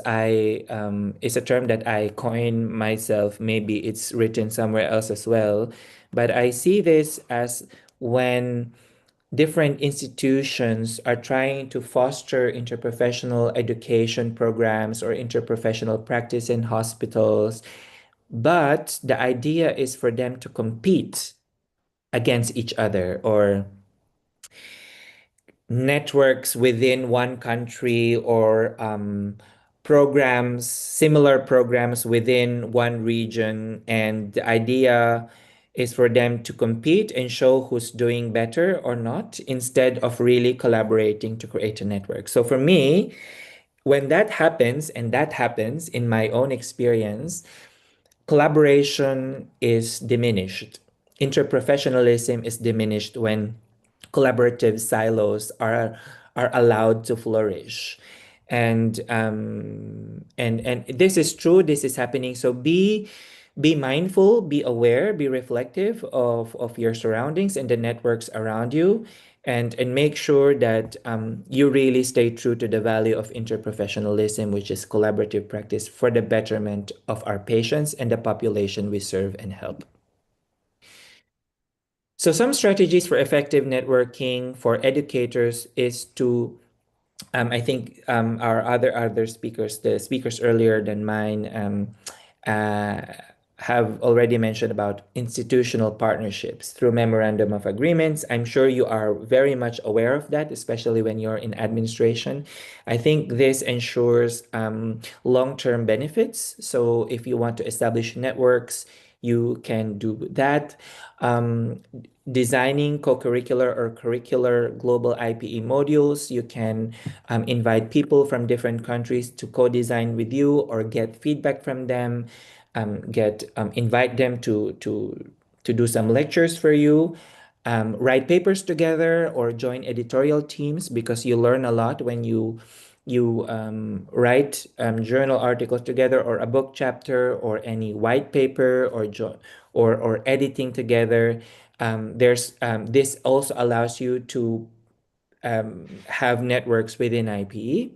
is a term that I coined myself. Maybe it's written somewhere else as well, but I see this as when different institutions are trying to foster interprofessional education programs or interprofessional practice in hospitals, but the idea is for them to compete against each other, or networks within one country, or similar programs within one region. And the idea is for them to compete and show who's doing better or not, instead of really collaborating to create a network. So for me, when that happens, and that happens in my own experience, collaboration is diminished. Interprofessionalism is diminished when collaborative silos are allowed to flourish. And this is true, this is happening. So be mindful, be aware, be reflective of your surroundings and the networks around you, and make sure that you really stay true to the value of interprofessionalism, which is collaborative practice for the betterment of our patients and the population we serve and help. So some strategies for effective networking for educators is to, I think our other speakers, the speakers earlier than mine, have already mentioned about institutional partnerships through memorandum of agreements. I'm sure you are very much aware of that, especially when you're in administration. I think this ensures long-term benefits. So if you want to establish networks, you can do that. Designing co-curricular or curricular global IPE modules, you can invite people from different countries to co-design with you or get feedback from them, invite them to do some lectures for you, write papers together or join editorial teams, because you learn a lot when you write journal articles together, or a book chapter, or any white paper, or editing together. This also allows you to have networks within IPE.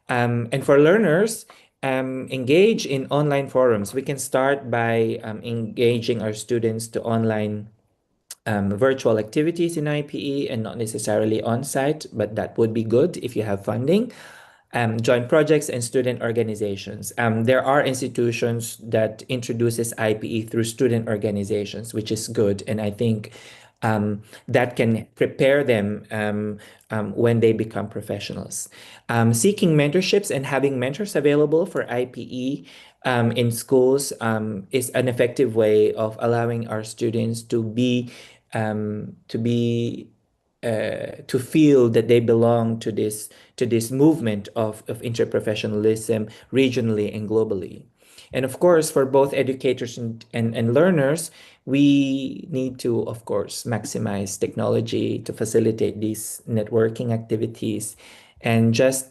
And for learners, engage in online forums. We can start by engaging our students to online virtual activities in IPE, and not necessarily on-site, but that would be good if you have funding. Join projects and student organizations. There are institutions that introduces IPE through student organizations, which is good. And I think that can prepare them when they become professionals. Seeking mentorships and having mentors available for IPE in schools is an effective way of allowing our students to feel that they belong to this movement of interprofessionalism regionally and globally. And of course, for both educators and learners, we need to, of course, maximize technology to facilitate these networking activities, and just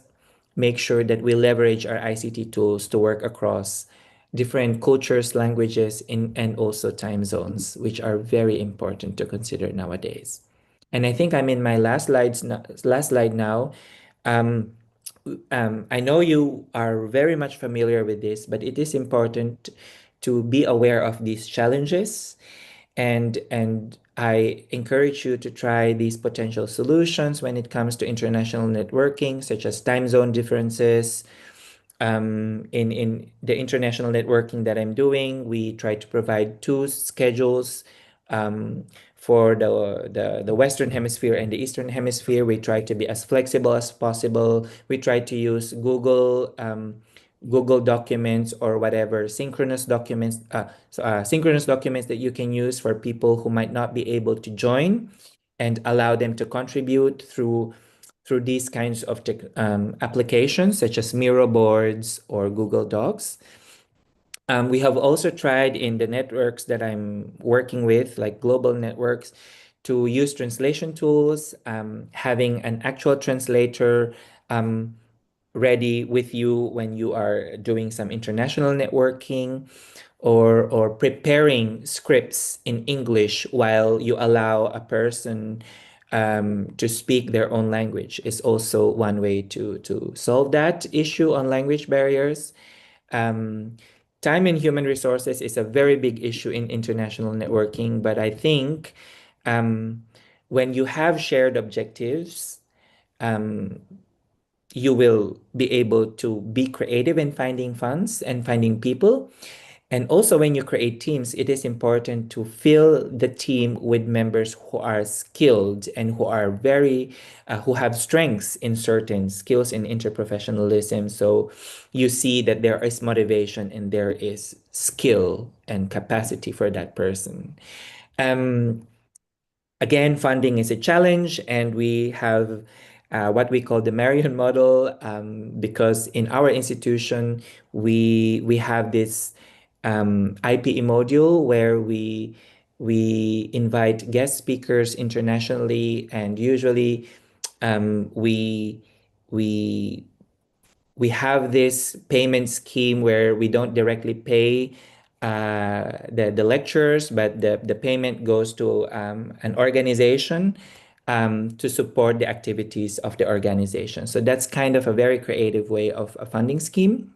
make sure that we leverage our ICT tools to work across different cultures, languages, and also time zones, which are very important to consider nowadays. And I think I'm in my last slide now. I know you are very much familiar with this, but it is important to be aware of these challenges And I encourage you to try these potential solutions when it comes to international networking, such as time zone differences. In the international networking that I'm doing, we try to provide two schedules for the Western Hemisphere and the Eastern Hemisphere. We try to be as flexible as possible. We try to use Google Documents or whatever synchronous documents that you can use for people who might not be able to join, and allow them to contribute through these kinds of applications such as Miro boards or Google Docs. We have also tried in the networks that I'm working with, like global networks, to use translation tools, having an actual translator ready with you when you are doing some international networking, or preparing scripts in English while you allow a person to speak their own language is also one way to solve that issue on language barriers. Time and human resources is a very big issue in international networking, but I think when you have shared objectives, you will be able to be creative in finding funds and finding people. And also, when you create teams, it is important to fill the team with members who are skilled and who are who have strengths in certain skills in interprofessionalism. So you see that there is motivation and there is skill and capacity for that person. Again, funding is a challenge, and we have what we call the Marion model, because in our institution, we have this IPE module where we invite guest speakers internationally, and usually we have this payment scheme where we don't directly pay the lecturers, but the payment goes to an organization to support the activities of the organization. So that's kind of a very creative way of a funding scheme.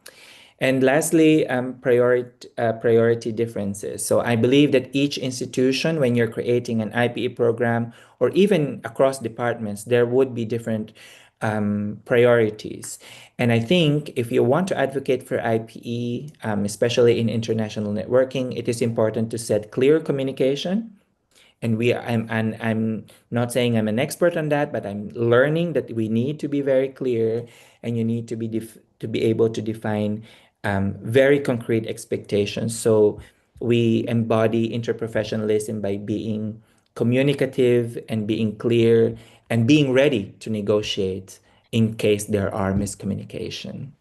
And lastly, priority differences. So I believe that each institution, when you're creating an IPE program, or even across departments, there would be different priorities. And I think if you want to advocate for IPE, especially in international networking, it is important to set clear communication. And I'm not saying I'm an expert on that, but I'm learning that we need to be very clear, and you need to be able to define very concrete expectations. So we embody interprofessionalism by being communicative and being clear and being ready to negotiate in case there are miscommunication.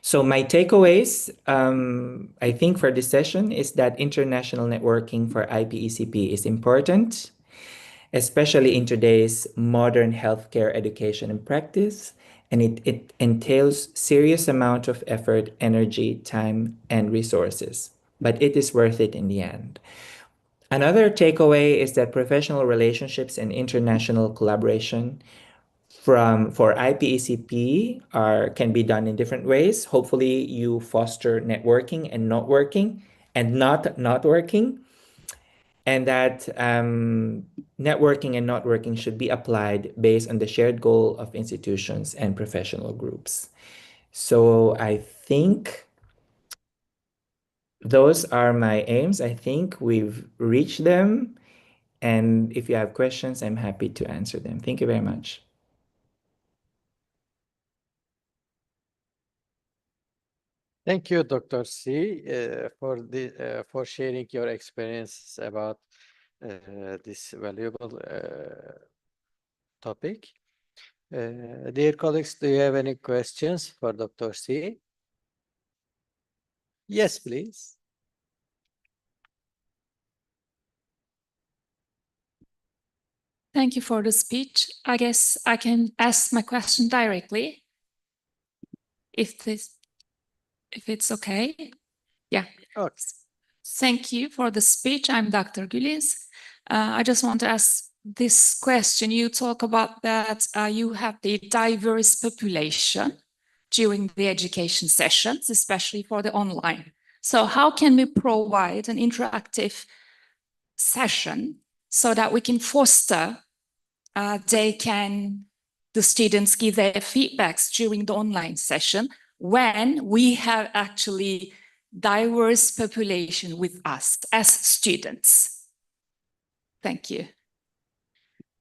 So my takeaways, I think for this session is that international networking for IPECP is important, especially in today's modern healthcare education and practice. And it entails serious amount of effort, energy, time, and resources, but it is worth it in the end. Another takeaway is that professional relationships and international collaboration for IPECP can be done in different ways. Hopefully you foster networking and not working, and not working, and that networking and not working should be applied based on the shared goal of institutions and professional groups. So I think those are my aims. I think we've reached them. And if you have questions, I'm happy to answer them. Thank you very much. Thank you, Dr. C, for sharing your experience about this valuable topic. Dear colleagues, do you have any questions for Dr. C? Yes, please. Thank you for the speech. I guess I can ask my question directly, if it's okay. Yeah. Okay. Thank you for the speech. I'm Dr. Güliz. I just want to ask this question. You talk about that you have the diverse population during the education sessions, especially for the online. So how can we provide an interactive session so that we can foster the students give their feedbacks during the online session when we have actually diverse population with us as students. Thank you.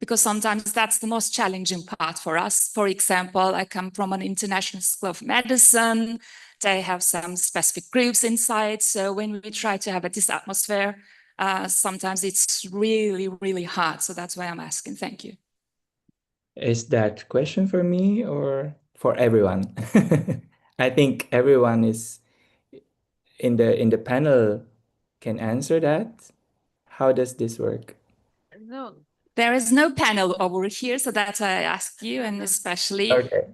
Because sometimes that's the most challenging part for us. For example, I come from an international school of medicine. They have some specific groups inside. So when we try to have this atmosphere, sometimes it's really, really hard. So that's why I'm asking. Thank you. Is that question for me or for everyone? I think everyone is in the panel can answer that. How does this work? No, there is no panel over here, so that's why I asked you, and especially Okay.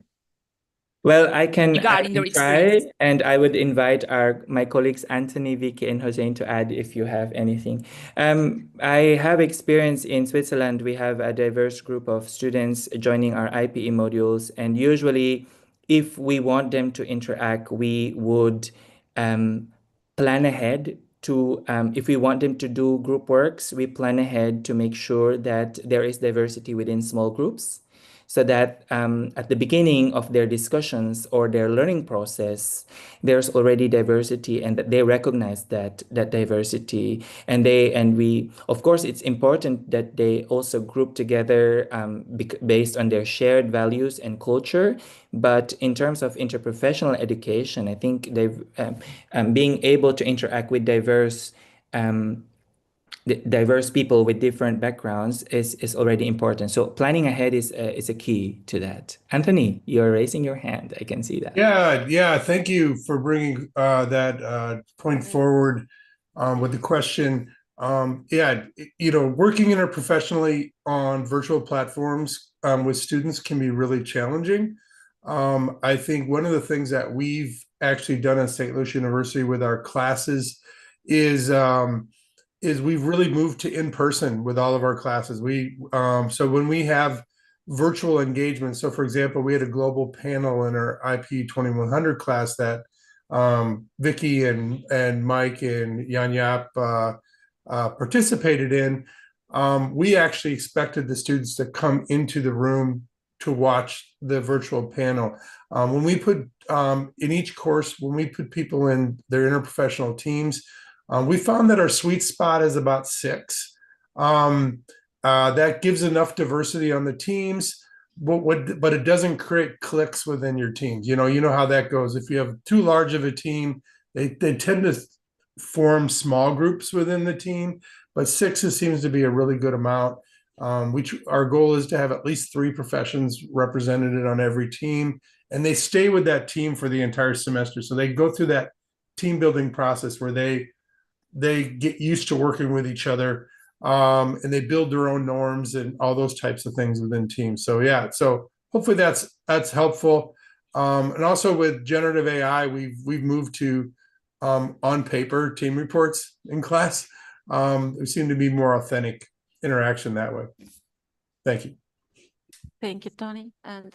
Well, I can regarding your try, experience. and I would invite my colleagues Anthony, Vicky, and Hossein to add if you have anything. I have experience in Switzerland. We have a diverse group of students joining our IPE modules, and usually, if we want them to interact, we would plan ahead to, if we want them to do group works, we plan ahead to make sure that there is diversity within small groups, so that at the beginning of their discussions or their learning process, there's already diversity, and that they recognize that diversity. And we, of course, it's important that they also group together based on their shared values and culture. But in terms of interprofessional education, I think they've being able to interact with diverse people with different backgrounds is already important. So planning ahead is a key to that. Anthony, you're raising your hand. I can see that. Yeah. Thank you for bringing that point forward with the question. Working interprofessionally on virtual platforms with students can be really challenging. I think one of the things that we've actually done at St. Lucia University with our classes is we've really moved to in-person with all of our classes. So when we have virtual engagement, so for example, we had a global panel in our IP 2100 class that Vicky and Mike and Yan Yap participated in. We actually expected the students to come into the room to watch the virtual panel. When we put in each course, when we put people in their interprofessional teams, we found that our sweet spot is about 6. That gives enough diversity on the teams, but it doesn't create cliques within your teams. You know how that goes. If you have too large of a team, they tend to form small groups within the team, but 6 seems to be a really good amount. Our goal is to have at least 3 professions represented on every team, and they stay with that team for the entire semester. So they go through that team building process where they get used to working with each other, and they build their own norms and all those types of things within teams. So hopefully that's helpful. And also with generative AI, we've moved to on paper team reports in class. There seem to be more authentic interaction that way. Thank you. Thank you, Tony. And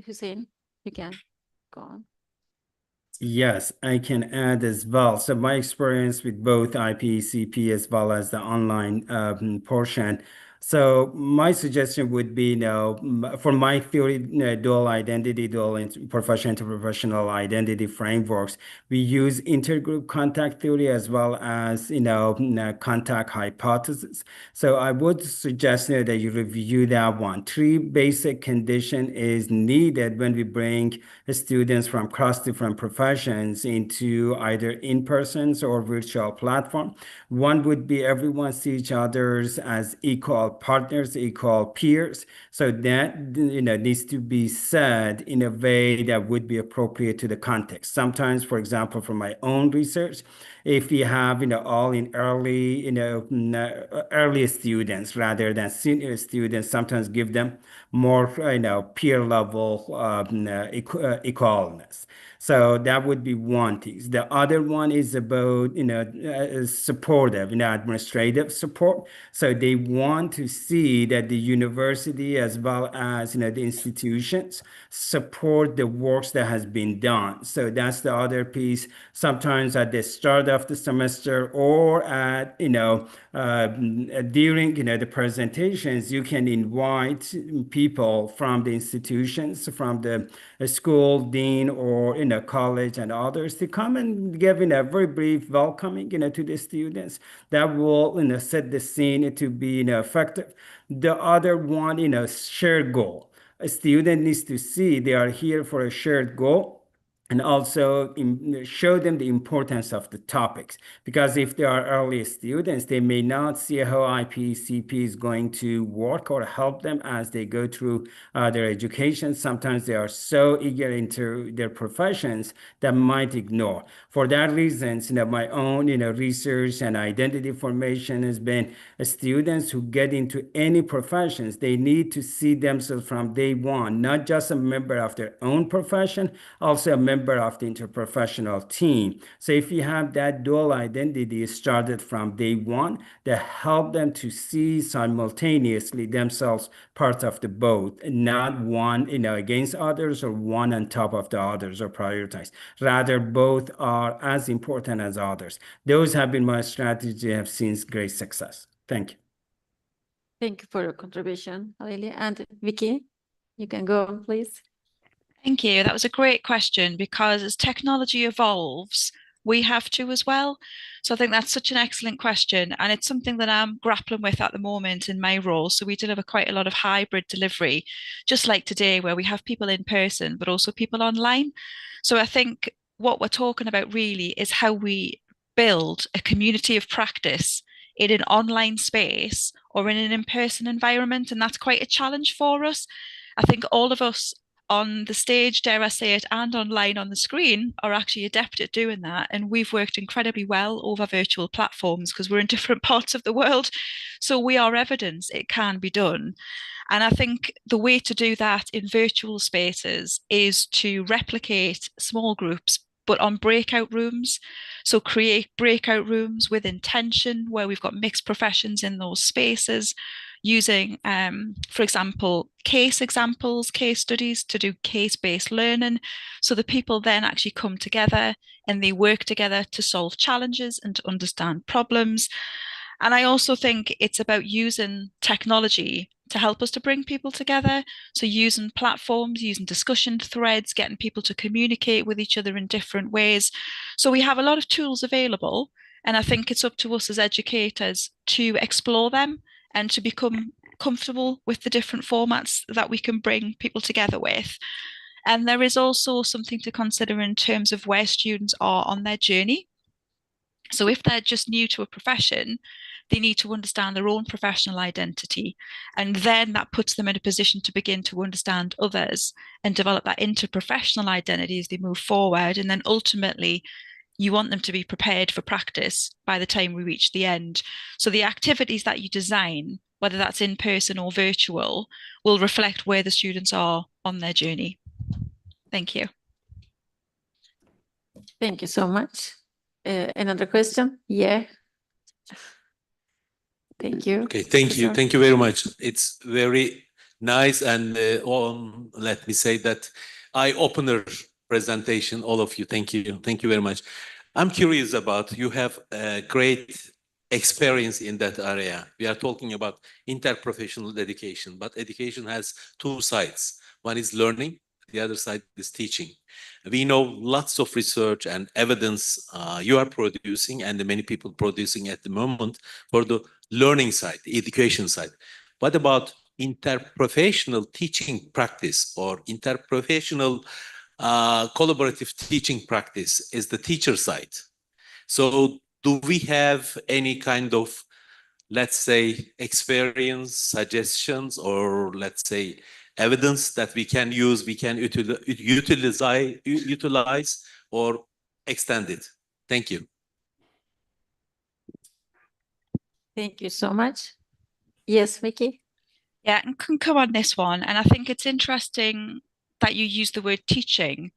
Hussein, you can go on. Yes, I can add as well. So my experience with both IPCP as well as the online portion. So my suggestion would be, for my theory, dual identity, professional to professional identity frameworks, we use intergroup contact theory as well as, contact hypothesis. So I would suggest that you review that one. 3 basic condition is needed when we bring students from across different professions into either in-persons or virtual platform. One would be everyone see each others as equal partners, equal peers. So that needs to be said in a way that would be appropriate to the context. Sometimes, for example, from my own research, if we have all in early early students rather than senior students, sometimes give them more peer level equalness. So that would be one piece. The other one is about, supportive, administrative support. So they want to see that the university as well as, the institutions support the works that has been done. So that's the other piece. Sometimes at the start of the semester or at, during, the presentations, you can invite people from the institutions, from the school dean or college and others to come and give a very brief welcoming to the students that will set the scene to be effective. The other one shared goal. A student needs to see they are here for a shared goal, and also show them the importance of the topics. Because if they are early students, they may not see how IPCP is going to work or help them as they go through their education. Sometimes they are so eager into their professions that might ignore. For that reason, my own research and identity formation has been students who get into any professions, they need to see themselves from day one, not just a member of their own profession, also a member of the interprofessional team. So if you have that dual identity started from day one, that help them to see simultaneously themselves part of the boat, not one against others or one on top of the others or prioritize. Rather, both are as important as others. Those have been my strategy. Have seen great success. Thank you. Thank you for your contribution, Halili. And Vicky, you can go on, please. Thank you. That was a great question, because as technology evolves, we have to as well. So I think that's such an excellent question. And it's something that I'm grappling with at the moment in my role. So we deliver quite a lot of hybrid delivery, just like today, where we have people in person, but also people online. So I think what we're talking about really is how we build a community of practice in an online space or in an in-person environment. And that's quite a challenge for us. I think all of us on the stage, dare I say it, and online on the screen are actually adept at doing that. And we've worked incredibly well over virtual platforms because we're in different parts of the world. So we are evidence it can be done. And I think the way to do that in virtual spaces is to replicate small groups, but on breakout rooms. So create breakout rooms with intention where we've got mixed professions in those spaces, using, for example, case examples, case studies to do case-based learning. So the people then actually come together and they work together to solve challenges and to understand problems. And I also think it's about using technology to help us to bring people together. So using platforms, using discussion threads, getting people to communicate with each other in different ways. So we have a lot of tools available. And I think it's up to us as educators to explore them and to become comfortable with the different formats that we can bring people together with. And there is also something to consider in terms of where students are on their journey. So if they're just new to a profession, they need to understand their own professional identity. And then that puts them in a position to begin to understand others and develop that interprofessional identity as they move forward. And then ultimately, you want them to be prepared for practice by the time we reach the end. So the activities that you design, whether that's in person or virtual, will reflect where the students are on their journey. Thank you. Thank you so much. Another question? Yeah. Thank you. Okay, thank you. Professor. Thank you very much. It's very nice and let me say that eye-opener presentation, all of you. Thank you. Thank you very much. I'm curious about, you have a great experience in that area. We are talking about interprofessional education, but education has two sides. One is learning, the other side is teaching. We know lots of research and evidence you are producing and many people producing at the moment for the learning side, the education side. What about interprofessional teaching practice or interprofessional collaborative teaching practice is the teacher side? So do we have any kind of, let's say, experience, suggestions, or let's say evidence that we can use, we can utilize or extend it? Thank you. Thank you so much. Yes, Vicky? Yeah, and can come on this one. And I think it's interesting that you use the word teaching,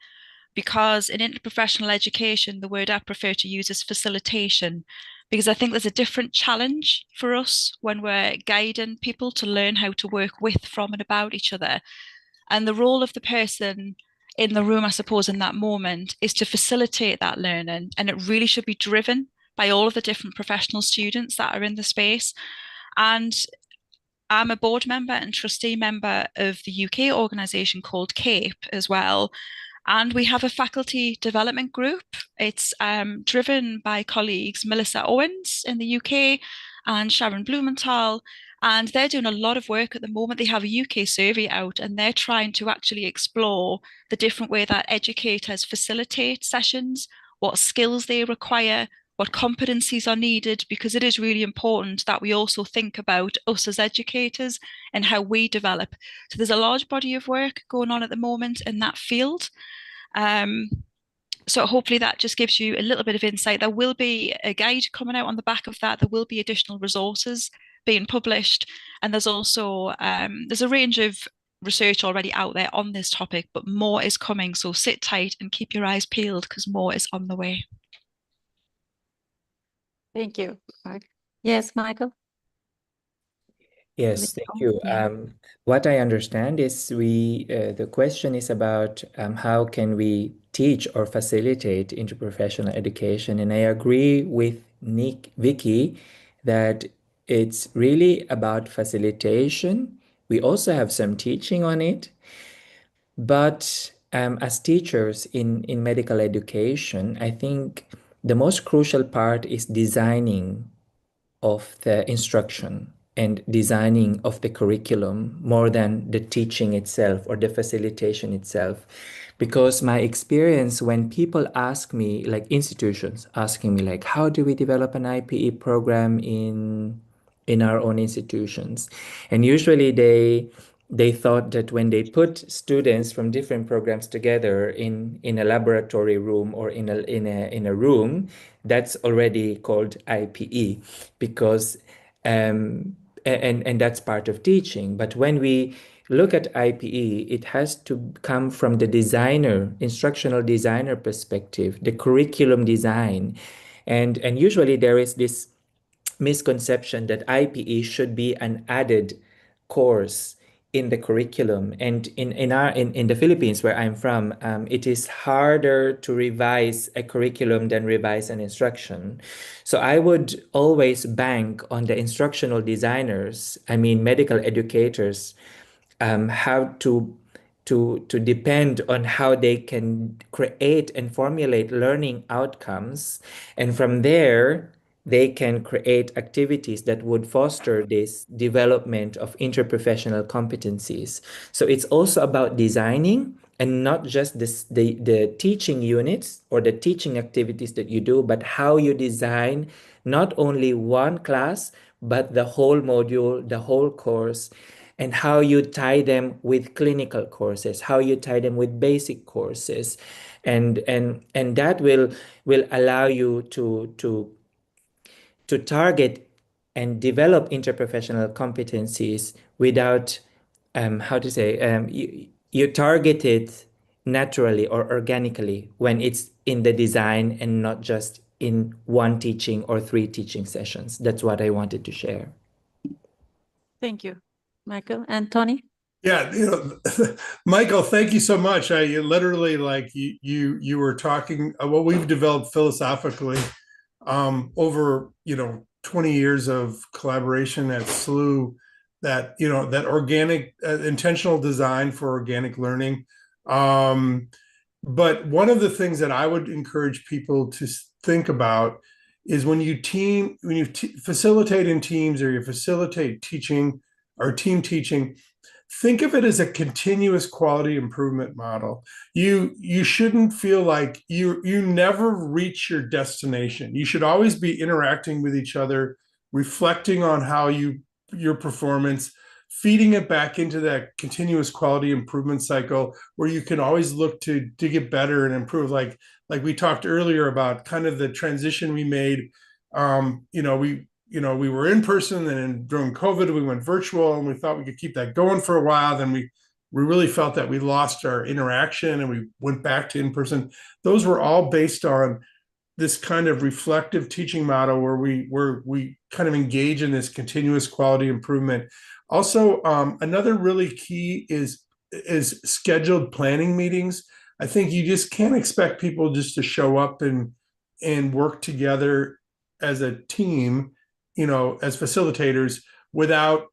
because in interprofessional education, the word I prefer to use is facilitation, because I think there's a different challenge for us when we're guiding people to learn how to work with, from, and about each other. And the role of the person in the room, I suppose, in that moment is to facilitate that learning. And it really should be driven by all of the different professional students that are in the space. And I'm a board member and trustee member of the UK organisation called CAPE as well. And we have a faculty development group. It's driven by colleagues Melissa Owens in the UK and Sharon Blumenthal. And they're doing a lot of work at the moment. They have a UK survey out and they're trying to actually explore the different way that educators facilitate sessions, what skills they require, what competencies are needed, because it is really important that we also think about us as educators and how we develop. So there's a large body of work going on at the moment in that field. So hopefully that just gives you a little bit of insight. There will be a guide coming out on the back of that. There will be additional resources being published. And there's also, there's a range of research already out there on this topic, but more is coming. So sit tight and keep your eyes peeled because more is on the way. Thank you. Yes, Michael. Yes, thank you. Yeah. What I understand is the question is about how can we teach or facilitate interprofessional education, and I agree with Vicky that it's really about facilitation. We also have some teaching on it, but as teachers in medical education, I think the most crucial part is designing of the instruction and designing of the curriculum more than the teaching itself or the facilitation itself. Because my experience when people ask me, like institutions asking me, like, how do we develop an IPE program in our own institutions? And usually they thought that when they put students from different programs together in a laboratory room or in a room, that's already called IPE, because and that's part of teaching. But when we look at IPE, it has to come from the instructional designer perspective, the curriculum design, and usually there is this misconception that IPE should be an added course in the curriculum. And in the Philippines, where I'm from, it is harder to revise a curriculum than revise an instruction. So I would always bank on the instructional designers, medical educators, how to depend on how they can create and formulate learning outcomes. And from there, they can create activities that would foster this development of interprofessional competencies. So it's also about designing and not just the teaching units or the teaching activities that you do, but how you design not only one class, but the whole module, the whole course, and how you tie them with clinical courses, how you tie them with basic courses. And that will allow you to target and develop interprofessional competencies without, you target it naturally or organically when it's in the design and not just in one teaching or 3 teaching sessions. That's what I wanted to share. Thank you, Michael. And Tony? Yeah, Michael, thank you so much. I literally, like you were talking what we've developed philosophically over 20 years of collaboration at SLU, that that organic intentional design for organic learning. But one of the things that I would encourage people to think about is when you facilitate in teams, or you facilitate teaching or team teaching, think of it as a continuous quality improvement model. You shouldn't feel like you never reach your destination. You should always be interacting with each other, reflecting on how your performance, feeding it back into that continuous quality improvement cycle where you can always look to get better and improve. Like we talked earlier about kind of the transition we made. We were in person, and during COVID, we went virtual, and we thought we could keep that going for a while. Then we we really felt that we lost our interaction and we went back to in-person. Those were all based on this kind of reflective teaching model where we kind of engage in this continuous quality improvement. Also, another really key is scheduled planning meetings. I think you just can't expect people just to show up and work together as a team, you know, as facilitators without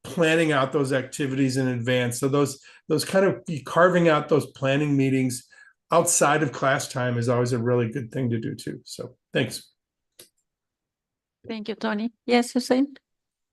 planning out those activities in advance. So those kind of carving out those planning meetings outside of class time is always a really good thing to do too. So thanks. Thank you, Tony. Yes, Hussein,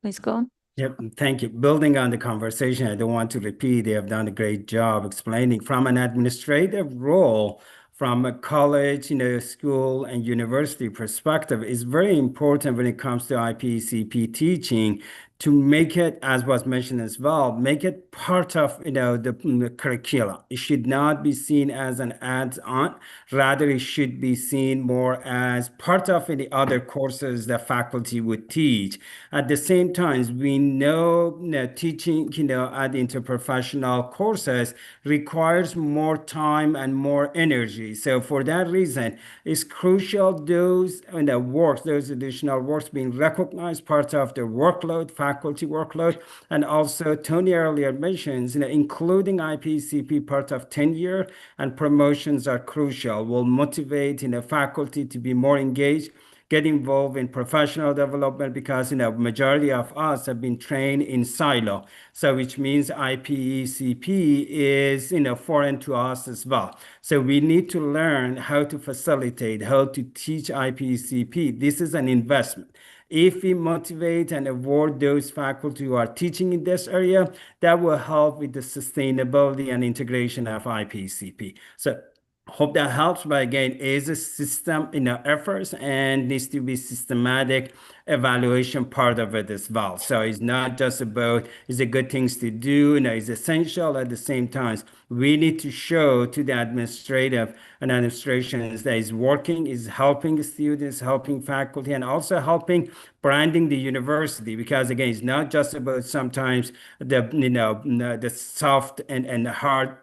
please go on. Yep, thank you. Building on the conversation, I don't want to repeat, they have done a great job explaining from an administrative role, from a college, school and university perspective. It's very important when it comes to IPCP teaching to make it, as was mentioned as well, make it part of the curriculum. It should not be seen as an add-on. Rather, it should be seen more as part of the other courses that faculty would teach. At the same time, we know teaching at interprofessional courses requires more time and more energy. So for that reason, it's crucial those those additional works being recognized part of their workload, faculty workload, and also Tony earlier mentions, including IPCP part of tenure and promotions are crucial. Will motivate faculty to be more engaged, get involved in professional development, because majority of us have been trained in silo. So which means IPCP is foreign to us as well. So we need to learn how to facilitate, how to teach IPCP. This is an investment. If we motivate and award those faculty who are teaching in this area, that will help with the sustainability and integration of IPCP. So hope that helps, but again, is a system efforts and needs to be systematic evaluation part of it as well. So it's not just about is it good things to do, it's essential. At the same time, we need to show to the administrative and administrations that is working, is helping students, helping faculty, and also helping branding the university, because again, it's not just about sometimes the soft and hard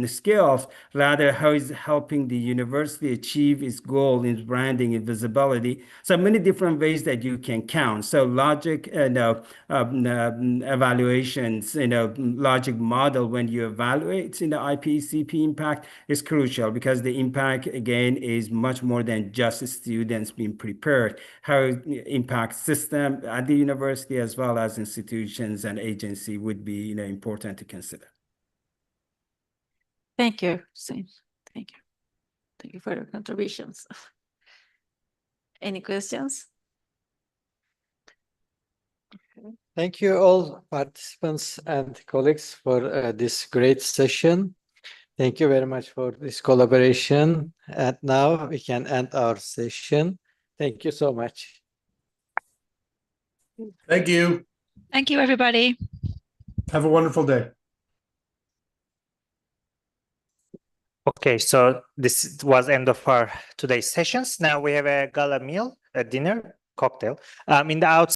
skills, rather how is helping the university achieve its goal in branding and visibility. So many different ways that you can count. So logic and evaluations, logic model when you evaluate the IPCP impact is crucial, because the impact again is much more than just students being prepared. How it impacts system at the university as well as institutions and agency would be important to consider. Thank you, Hussein. Thank you. Thank you for your contributions. Any questions? Thank you all participants and colleagues for this great session. Thank you very much for this collaboration. And now we can end our session. Thank you so much. Thank you. Thank you, everybody. Have a wonderful day. Okay, so this was end of our today's sessions. Now we have a gala meal, a dinner, cocktail. In the outside